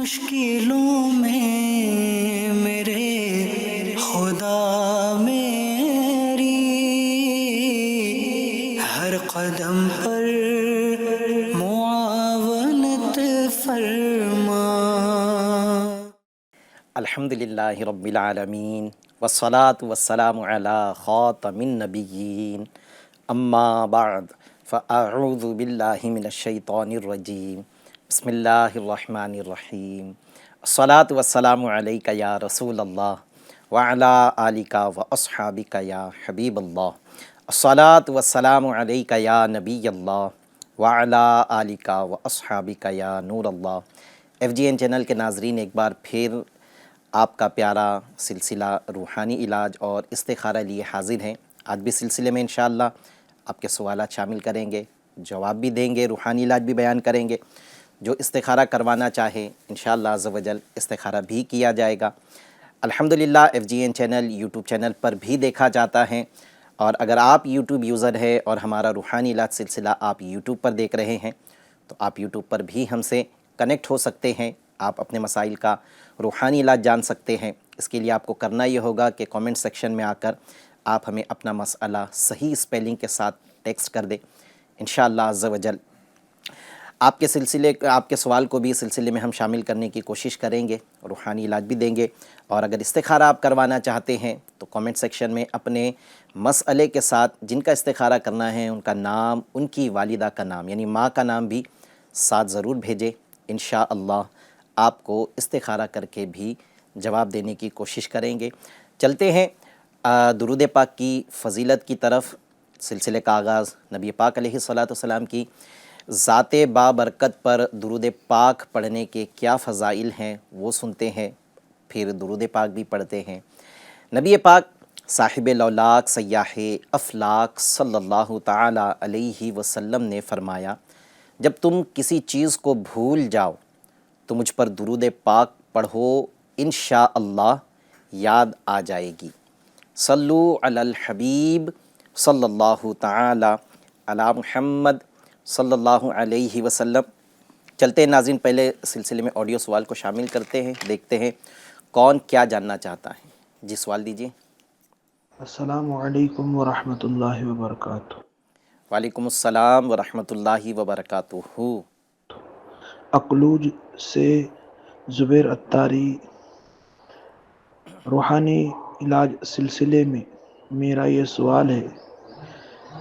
مشکلوں میں میرے خدا میری ہر قدم پر معاونت فرما۔ الحمدللہ رب العالمین والصلاة والسلام علی خاتم النبیین اما بعد فاعوذ باللہ من الشیطان الرجیم بسم اللہ الرحمن الرحیم الصلاة والسلام علیک یا رسول اللہ وعلی آلک واصحابک یا حبیب اللہ الصلاة والسلام علیک یا نبی اللہ وعلی آلک واصحابک یا نور اللہ۔ ایف جی این چینل کے ناظرین، ایک بار پھر آپ کا پیارا سلسلہ روحانی علاج اور استخارہ لیے حاضر ہیں۔ آج بھی سلسلے میں انشاءاللہ آپ کے سوالات شامل کریں گے، جواب بھی دیں گے، روحانی علاج بھی بیان کریں گے۔ جو استخارہ کروانا چاہے انشاءاللہ عز و جل استخارہ بھی کیا جائے گا۔ الحمدللہ F G N channel YouTube channel پر بھی دیکھا جاتا ہے، اور اگر آپ یوٹیوب یوزر ہے اور ہمارا روحانی علاج سلسلہ آپ یوٹیوب پر دیکھ رہے ہیں تو آپ یوٹیوب پر بھی ہم سے کنیکٹ ہو سکتے ہیں، آپ اپنے مسائل کا روحانی علاج جان سکتے ہیں۔ اس کے لیے آپ کو کرنا یہ ہوگا کہ کامنٹ سیکشن میں آ کر آپ ہمیں اپنا مسئلہ صحیح سپیلنگ کے ساتھ ٹیکسٹ کر دیں۔ انشاءاللہ عز و جل آپ کے سوال کو بھی سلسلے میں ہم شامل کرنے کی کوشش کریں گے، روحانی علاج بھی دیں گے۔ اور اگر استخارہ آپ کروانا چاہتے ہیں تو کامنٹ سیکشن میں اپنے مسئلے کے ساتھ جن کا استخارہ کرنا ہے ان کا نام، ان کی والدہ کا نام یعنی ماں کا نام بھی ساتھ ضرور بھیجیں۔ انشاءاللہ آپ کو استخارہ کر کے بھی جواب دینے کی کوشش کریں گے۔ چلتے ہیں درود پاک کی فضیلت کی طرف۔ سلسلے کا آغاز نبی پاک علیہ الصلاۃ والسلام کی ذات بابرکت پر درود پاک پڑھنے کے کیا فضائل ہیں وہ سنتے ہیں، پھر درود پاک بھی پڑھتے ہیں۔ نبی پاک صاحب لولاک سیاح افلاک صلی اللہ تعالی علیہ وسلم نے فرمایا، جب تم کسی چیز کو بھول جاؤ تو مجھ پر درود پاک پڑھو، انشاءاللہ یاد آ جائے گی۔ صلو علی الحبیب صلی اللہ تعالی علی محمد صلی اللہ علیہ وسلم۔ چلتے ہیں ناظرین، پہلے سلسلے میں آڈیو سوال کو شامل کرتے ہیں، دیکھتے ہیں کون کیا جاننا چاہتا ہے۔ جی سوال دیجیے۔ السلام علیکم ورحمۃ اللہ وبرکاتہ۔ وعلیکم السلام ورحمۃ اللہ وبرکاتہ۔ اقلوج سے زبیر اتاری۔ روحانی علاج سلسلے میں میرا یہ سوال ہے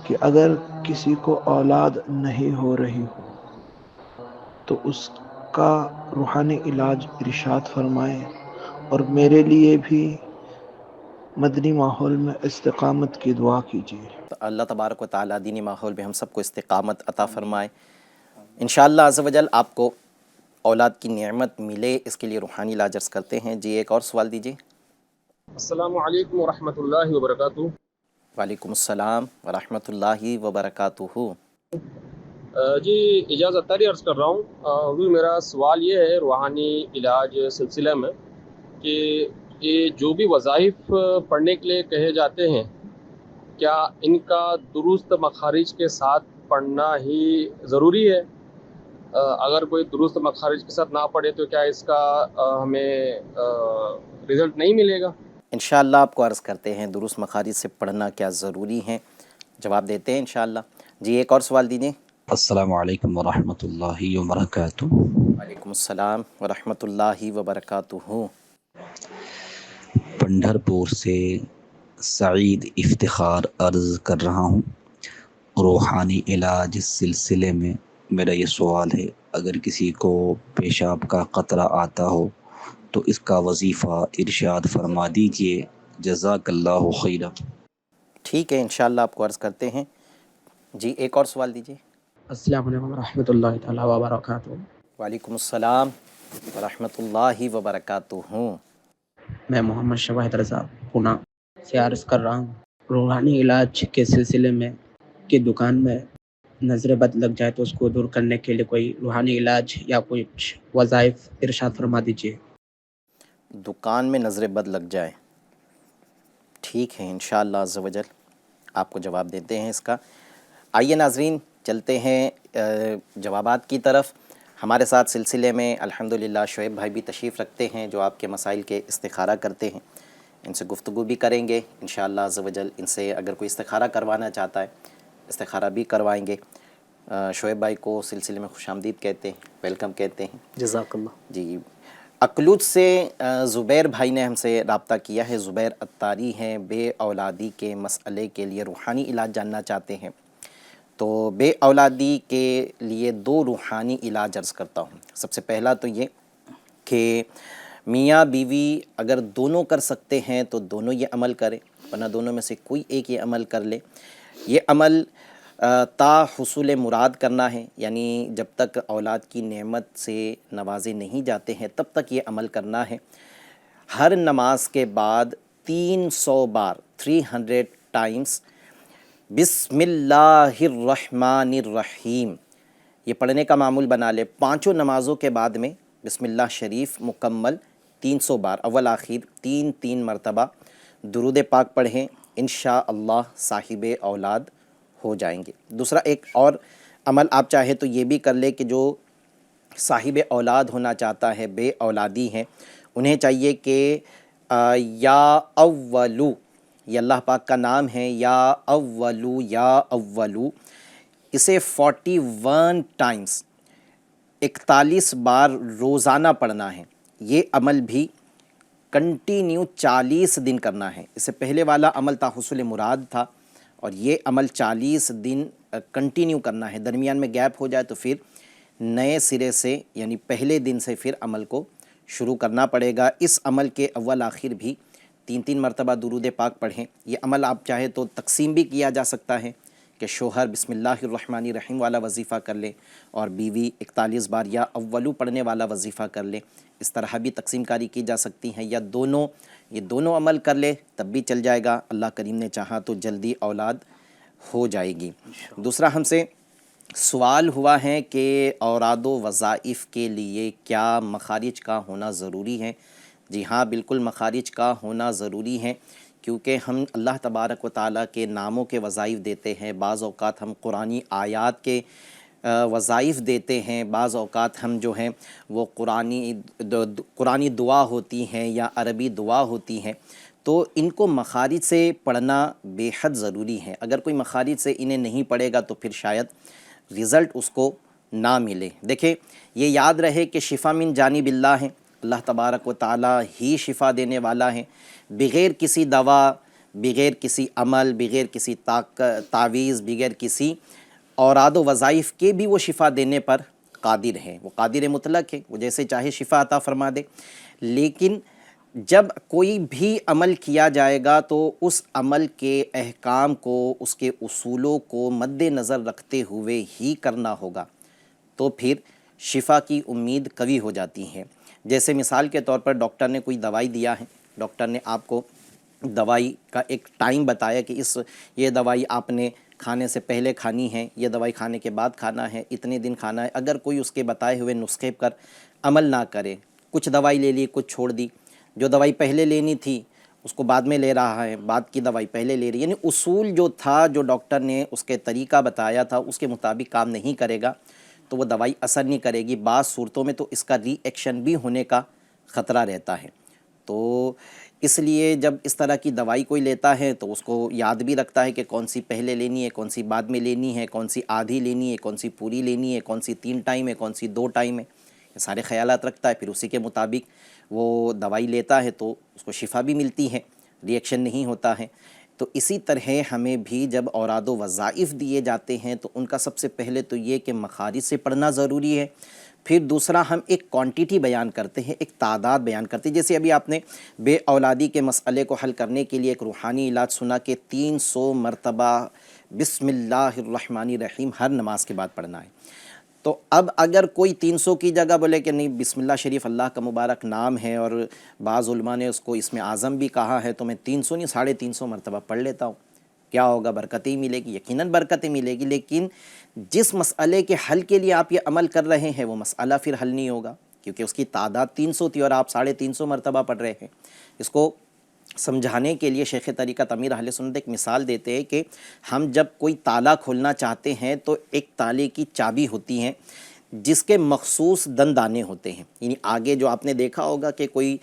کہ اگر کسی کو اولاد نہیں ہو رہی ہو تو اس کا روحانی علاج ارشاد فرمائیں، اور میرے لیے بھی مدنی ماحول میں استقامت کی دعا کیجیے۔ تو اللہ تبارک و تعالیٰ دینی ماحول میں ہم سب کو استقامت عطا فرمائے۔ انشاءاللہ عز و جل آپ کو اولاد کی نعمت ملے، اس کے لیے روحانی علاج عرض کرتے ہیں۔ جی ایک اور سوال دیجیے۔ السلام علیکم ورحمۃ اللہ وبرکاتہ۔ وعلیکم السلام ورحمۃ اللہ وبرکاتہ۔ جی اجازت اتاری عرض کر رہا ہوں۔ حضور میرا سوال یہ ہے روحانی علاج سلسلہ میں کہ یہ جو بھی وظائف پڑھنے کے لیے کہے جاتے ہیں، کیا ان کا درست مخارج کے ساتھ پڑھنا ہی ضروری ہے؟ اگر کوئی درست مخارج کے ساتھ نہ پڑھے تو کیا اس کا ہمیں رزلٹ نہیں ملے گا؟ انشاءاللہ آپ کو عرض کرتے ہیں درست مخارج سے پڑھنا کیا ضروری ہے، جواب دیتے ہیں انشاءاللہ۔ جی ایک اور سوال دیجیے۔ السلام علیکم ورحمۃ اللہ وبرکاتہ۔ وعلیکم السلام ورحمۃ اللہ وبرکاتہ۔ پنڈھر پور سے سعید افتخار عرض کر رہا ہوں۔ روحانی علاج سلسلے میں میرا یہ سوال ہے، اگر کسی کو پیشاب کا قطرہ آتا ہو تو اس کا وظیفہ ارشاد فرما دیجئے، جزاک اللہ خیرا۔ ٹھیک ہے، انشاءاللہ آپ کو عرض کرتے ہیں۔ جی ایک اور سوال دیجیے۔ السلام علیکم ورحمۃ اللہ تعالیٰ وبرکاتہ۔ وعلیکم السلام ورحمۃ اللہ وبرکاتہ۔ میں محمد شواہد رضا پونا سے عرض کر رہا ہوں، روحانی علاج کے سلسلے میں کہ دکان میں نظر بد لگ جائے تو اس کو دور کرنے کے لیے کوئی روحانی علاج یا کچھ وظائف ارشاد فرما دیجیے۔ دکان میں نظر بد لگ جائے، ٹھیک ہے، انشاءاللہ عز و جل آپ کو جواب دیتے ہیں اس کا۔ آئیے ناظرین چلتے ہیں جوابات کی طرف۔ ہمارے ساتھ سلسلے میں الحمدللہ شعیب بھائی بھی تشریف رکھتے ہیں جو آپ کے مسائل کے استخارہ کرتے ہیں. ان سے گفتگو بھی کریں گے انشاءاللہ عز و جل. ان سے اگر کوئی استخارہ کروانا چاہتا ہے استخارہ بھی کروائیں گے. شعیب بھائی کو سلسلے میں خوش آمدید کہتے ہیں، ویلکم کہتے ہیں. جزاک اللہ. جی، اقلوط سے زبیر بھائی نے ہم سے رابطہ کیا ہے. زبیر اتاری ہیں، بے اولادی کے مسئلے کے لیے روحانی علاج جاننا چاہتے ہیں. تو بے اولادی کے لیے 2 روحانی علاج عرض کرتا ہوں. سب سے پہلا تو یہ کہ میاں بیوی اگر دونوں کر سکتے ہیں تو دونوں یہ عمل کریں، ورنہ دونوں میں سے کوئی ایک یہ عمل کر لے. یہ عمل تا حصول مراد کرنا ہے، یعنی جب تک اولاد کی نعمت سے نوازے نہیں جاتے ہیں تب تک یہ عمل کرنا ہے. ہر نماز کے بعد 300 بار 300 ٹائمز بسم اللہ الرحمن الرحیم یہ پڑھنے کا معمول بنا لے. 5 نمازوں کے بعد میں بسم اللہ شریف مکمل 300 بار اول آخر 3 مرتبہ درود پاک پڑھیں، انشاءاللہ صاحب اولاد ہو جائیں گے. دوسرا ایک اور عمل آپ چاہے تو یہ بھی کر لے کہ جو صاحب اولاد ہونا چاہتا ہے، بے اولادی ہیں، انہیں چاہیے کہ یا اولو، یہ اللہ پاک کا نام ہے، یا اولو یا اولو، اسے 41 ٹائمز 41 بار روزانہ پڑھنا ہے. یہ عمل بھی کنٹینیو 40 دن کرنا ہے. اس سے پہلے والا عمل تحصل مراد تھا اور یہ عمل 40 دن کنٹینیو کرنا ہے. درمیان میں گیپ ہو جائے تو پھر نئے سرے سے یعنی پہلے دن سے پھر عمل کو شروع کرنا پڑے گا. اس عمل کے اول آخر بھی 3 مرتبہ درود پاک پڑھیں. یہ عمل آپ چاہے تو تقسیم بھی کیا جا سکتا ہے کہ شوہر بسم اللہ الرحمن الرحیم والا وظیفہ کر لے اور بیوی 41 بار یا اولو پڑھنے والا وظیفہ کر لے. اس طرح بھی تقسیم کاری کی جا سکتی ہیں، یا یہ دونوں عمل کر لے تب بھی چل جائے گا. اللہ کریم نے چاہا تو جلدی اولاد ہو جائے گی. دوسرا ہم سے سوال ہوا ہے کہ اوراد و وظائف کے لیے کیا مخارج کا ہونا ضروری ہے؟ جی ہاں، بالکل مخارج کا ہونا ضروری ہے، کیونکہ ہم اللہ تبارک و تعالیٰ کے ناموں کے وظائف دیتے ہیں. بعض اوقات ہم قرآنی آیات کے وظائف دیتے ہیں، بعض اوقات ہم جو ہیں وہ قرآنی دعا ہوتی ہیں یا عربی دعا ہوتی ہیں. تو ان کو مخارج سے پڑھنا بے حد ضروری ہے. اگر کوئی مخارج سے انہیں نہیں پڑھے گا تو پھر شاید رزلٹ اس کو نہ ملے. دیکھیں، یہ یاد رہے کہ شفا من جانب اللہ ہے، اللہ تبارک و تعالیٰ ہی شفا دینے والا ہے. بغیر کسی دوا، بغیر کسی عمل، بغیر کسی تعویذ، بغیر کسی اوراد و وظائف کے بھی وہ شفا دینے پر قادر ہے. وہ قادر مطلق ہے، وہ جیسے چاہے شفا عطا فرما دے. لیکن جب کوئی بھی عمل کیا جائے گا تو اس عمل کے احکام کو، اس کے اصولوں کو مد نظر رکھتے ہوئے ہی کرنا ہوگا، تو پھر شفا کی امید قوی ہو جاتی ہے. جیسے مثال کے طور پر ڈاکٹر نے کوئی دوائی دیا ہے، ڈاکٹر نے آپ کو دوائی کا ایک ٹائم بتایا کہ یہ دوائی آپ نے کھانے سے پہلے کھانی ہے، یہ دوائی کھانے کے بعد کھانا ہے، اتنے دن کھانا ہے. اگر کوئی اس کے بتائے ہوئے نسخے پر عمل نہ کرے، کچھ دوائی لے لی کچھ چھوڑ دی، جو دوائی پہلے لینی تھی اس کو بعد میں لے رہا ہے، بعد کی دوائی پہلے لے رہی، یعنی اصول جو تھا، جو ڈاکٹر نے اس کے طریقہ بتایا تھا اس کے مطابق کام نہیں کرے گا تو وہ دوائی اثر نہیں کرے گی. بعض صورتوں میں تو اس کا ری ایکشن بھی ہونے کا خطرہ رہتا ہے. تو اس لیے جب اس طرح کی دوائی کوئی لیتا ہے تو اس کو یاد بھی رکھتا ہے کہ کون سی پہلے لینی ہے، کون سی بعد میں لینی ہے، کون سی آدھی لینی ہے، کون سی پوری لینی ہے، کون سی 3 ٹائم ہے، کون سی 2 ٹائم ہے. یہ سارے خیالات رکھتا ہے، پھر اسی کے مطابق وہ دوائی لیتا ہے تو اس کو شفا بھی ملتی ہے، ری ایکشن نہیں ہوتا ہے. تو اسی طرح ہمیں بھی جب اوراد و وظائف دیے جاتے ہیں تو ان کا سب سے پہلے تو یہ کہ مخارج سے پڑھنا ضروری ہے. پھر دوسرا ہم ایک کوانٹیٹی بیان کرتے ہیں، ایک تعداد بیان کرتے ہیں. جیسے ابھی آپ نے بے اولادی کے مسئلے کو حل کرنے کے لیے ایک روحانی علاج سنا کہ 300 مرتبہ بسم اللہ الرحمن الرحیم ہر نماز کے بعد پڑھنا ہے. تو اب اگر کوئی 300 کی جگہ بولے کہ نہیں بسم اللہ شریف اللہ کا مبارک نام ہے اور بعض علماء نے اس کو اسم اعظم بھی کہا ہے تو میں 300 نہیں 350 مرتبہ پڑھ لیتا ہوں، کیا ہوگا؟ برکتیں ملے گی، یقیناً برکتیں ملے گی. لیکن جس مسئلے کے حل کے لیے آپ یہ عمل کر رہے ہیں وہ مسئلہ پھر حل نہیں ہوگا، کیونکہ اس کی تعداد 300 تھی اور آپ 350 مرتبہ پڑھ رہے ہیں. اس کو سمجھانے کے لیے شیخ طریقت امیر اہل سنت ایک مثال دیتے ہیں کہ ہم جب کوئی تالا کھولنا چاہتے ہیں تو ایک تالے کی چابی ہوتی ہیں، جس کے مخصوص دندانے ہوتے ہیں. یعنی آگے جو آپ نے دیکھا ہوگا کہ کوئی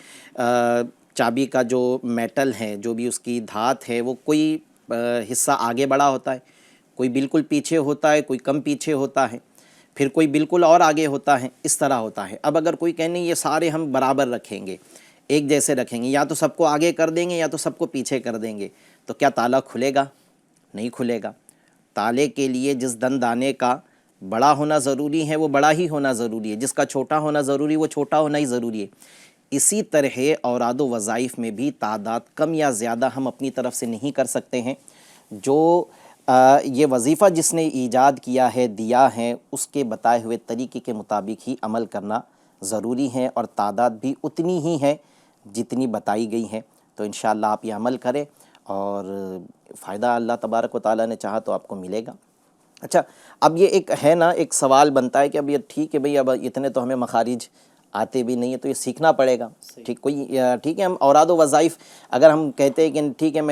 چابی کا جو میٹل ہے، جو بھی اس کی دھات ہے، وہ کوئی حصہ آگے بڑا ہوتا ہے، کوئی بالکل پیچھے ہوتا ہے، کوئی کم پیچھے ہوتا ہے، پھر کوئی بالکل اور آگے ہوتا ہے، اس طرح ہوتا ہے. اب اگر کوئی کہنے یہ سارے ہم برابر رکھیں گے، ایک جیسے رکھیں گے، یا تو سب کو آگے کر دیں گے یا تو سب کو پیچھے کر دیں گے، تو کیا تالا کھلے گا؟ نہیں کھلے گا. تالے کے لیے جس دندانے کا بڑا ہونا ضروری ہے وہ بڑا ہی ہونا ضروری ہے، جس کا چھوٹا ہونا ضروری ہے وہ چھوٹا ہونا ہی ضروری ہے. اسی طرح اوراد و وظائف میں بھی تعداد کم یا زیادہ ہم اپنی طرف سے نہیں کر سکتے ہیں. جو یہ وظیفہ جس نے ایجاد کیا ہے، دیا ہے، اس کے بتائے ہوئے طریقے کے مطابق ہی عمل کرنا ضروری ہے، اور تعداد بھی اتنی ہی ہے جتنی بتائی گئی ہے. تو انشاءاللہ آپ یہ عمل کریں اور فائدہ اللہ تبارک و تعالیٰ نے چاہا تو آپ کو ملے گا. اچھا، اب یہ ایک ہے نا، ایک سوال بنتا ہے کہ اب یہ ٹھیک ہے بھئی، اب اتنے تو ہمیں مخارج آتے بھی نہیں ہے تو یہ سیکھنا پڑے گا. ٹھیک ہے، ہم اوراد و وظائف اگر ہم کہتے ہیں کہ ٹھیک ہے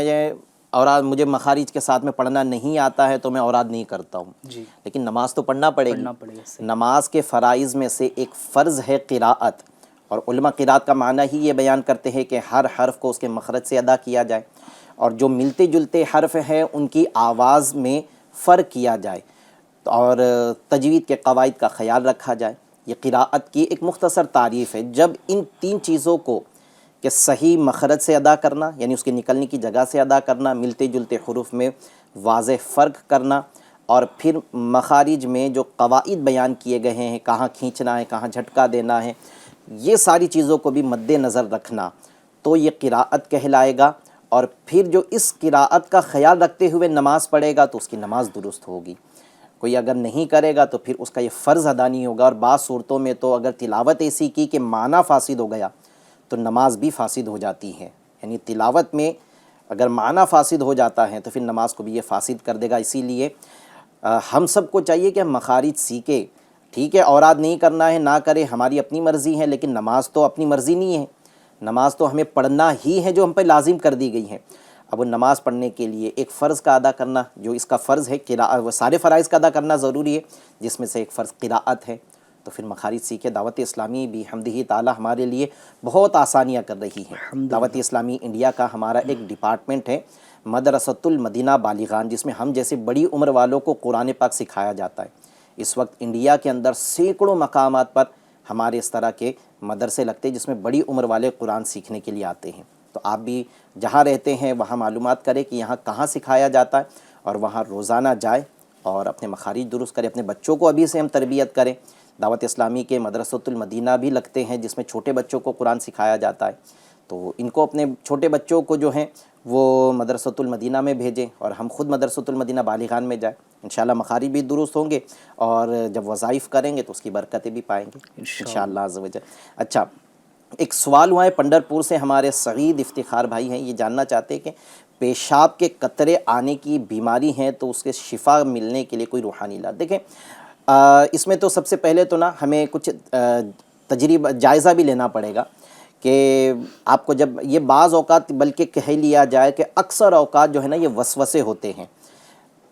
مجھے مخارج کے ساتھ میں پڑھنا نہیں آتا ہے تو میں اوراد نہیں کرتا ہوں، لیکن نماز تو پڑھنا پڑے گی. نماز کے فرائض میں سے ایک فرض ہے قراءت، اور علماء قراءت کا معنی ہی یہ بیان کرتے ہیں کہ ہر حرف کو اس کے مخرج سے ادا کیا جائے، اور جو ملتے جلتے حرف ہیں ان کی آواز میں فرق کیا جائے، اور تجوید کے قواعد کا خیال رکھا جائے. یہ قراءت کی ایک مختصر تعریف ہے. جب ان تین چیزوں کو کہ صحیح مخرج سے ادا کرنا، یعنی اس کے نکلنے کی جگہ سے ادا کرنا، ملتے جلتے حروف میں واضح فرق کرنا، اور پھر مخارج میں جو قواعد بیان کیے گئے ہیں، کہاں کھینچنا ہے، کہاں جھٹکا دینا ہے، یہ ساری چیزوں کو بھی مد نظر رکھنا، تو یہ قراءت کہلائے گا. اور پھر جو اس قراءت کا خیال رکھتے ہوئے نماز پڑھے گا تو اس کی نماز درست ہوگی. کوئی اگر نہیں کرے گا تو پھر اس کا یہ فرض ادا نہیں ہوگا. اور بعض صورتوں میں تو اگر تلاوت ایسی کی کہ معنی فاسد ہو گیا تو نماز بھی فاسد ہو جاتی ہے. یعنی تلاوت میں اگر معنی فاسد ہو جاتا ہے تو پھر نماز کو بھی یہ فاسد کر دے گا. اسی لیے ہم سب کو چاہیے کہ ہم مخارج سیکھیں. ٹھیک ہے، اوراد نہیں کرنا ہے نہ کرے، ہماری اپنی مرضی ہے، لیکن نماز تو اپنی مرضی نہیں ہے. نماز تو ہمیں پڑھنا ہی ہے، جو ہم پہ لازم کر دی گئی ہے. اب وہ نماز پڑھنے کے لیے ایک فرض کا ادا کرنا، جو اس کا فرض ہے قراءت، وہ سارے فرائض کا ادا کرنا ضروری ہے، جس میں سے ایک فرض قراءت ہے. تو پھر مخارج سیکھے. دعوت اسلامی بھی حمدہ تعالیٰ ہمارے لیے بہت آسانیاں کر رہی ہے. دعوت اسلامی انڈیا کا ہمارا ایک ڈپارٹمنٹ ہے، مدرسۃ المدینہ بالغان، جس میں ہم جیسے بڑی عمر والوں کو قرآن پاک سکھایا جاتا ہے. اس وقت انڈیا کے اندر سینکڑوں مقامات پر ہمارے اس طرح کے مدرسے لگتے ہیں جس میں بڑی عمر والے قرآن سیکھنے کے لیے آتے ہیں. تو آپ بھی جہاں رہتے ہیں وہاں معلومات کریں کہ یہاں کہاں سکھایا جاتا ہے، اور وہاں روزانہ جائے اور اپنے مخارج درست کریں. اپنے بچوں کو ابھی سے ہم تربیت کریں. دعوت اسلامی کے مدرسۃ المدینہ بھی لگتے ہیں جس میں چھوٹے بچوں کو قرآن سکھایا جاتا ہے. تو ان کو اپنے چھوٹے بچوں کو جو ہیں وہ مدرسۃ المدینہ میں بھیجیں، اور ہم خود مدرسۃ المدینہ بالغان میں جائیں. انشاءاللہ مخارج بھی درست ہوں گے، اور جب وظائف کریں گے تو اس کی برکتیں بھی پائیں گے انشاءاللہ عز و جل. اچھا، ایک سوال ہوا ہے پنڈرپور سے، ہمارے سعید افتخار بھائی ہیں، یہ جاننا چاہتے ہیں کہ پیشاب کے قطرے آنے کی بیماری ہیں تو اس کے شفا ملنے کے لیے کوئی روحانی علاج. دیکھیں، اس میں تو سب سے پہلے تو نا ہمیں کچھ تجربہ جائزہ بھی لینا پڑے گا کہ آپ کو جب یہ بعض اوقات بلکہ کہہ لیا جائے کہ اکثر اوقات جو ہے نا یہ وسوسے ہوتے ہیں،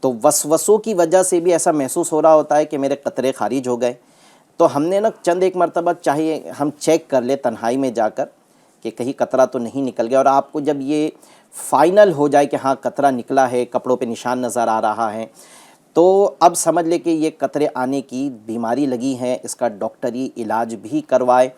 تو وسوسوں کی وجہ سے بھی ایسا محسوس ہو رہا ہوتا ہے کہ میرے قطرے خارج ہو گئے. تو ہم نے نا چند ایک مرتبہ چاہیے ہم چیک کر لیں تنہائی میں جا کر کہ کہیں قطرہ تو نہیں نکل گیا. اور آپ کو جب یہ فائنل ہو جائے کہ ہاں قطرہ نکلا ہے، کپڑوں پہ نشان نظر آ رہا ہے، تو اب سمجھ لے کہ یہ قطرے آنے کی بیماری لگی ہے. اس کا ڈاکٹری علاج بھی کروائے،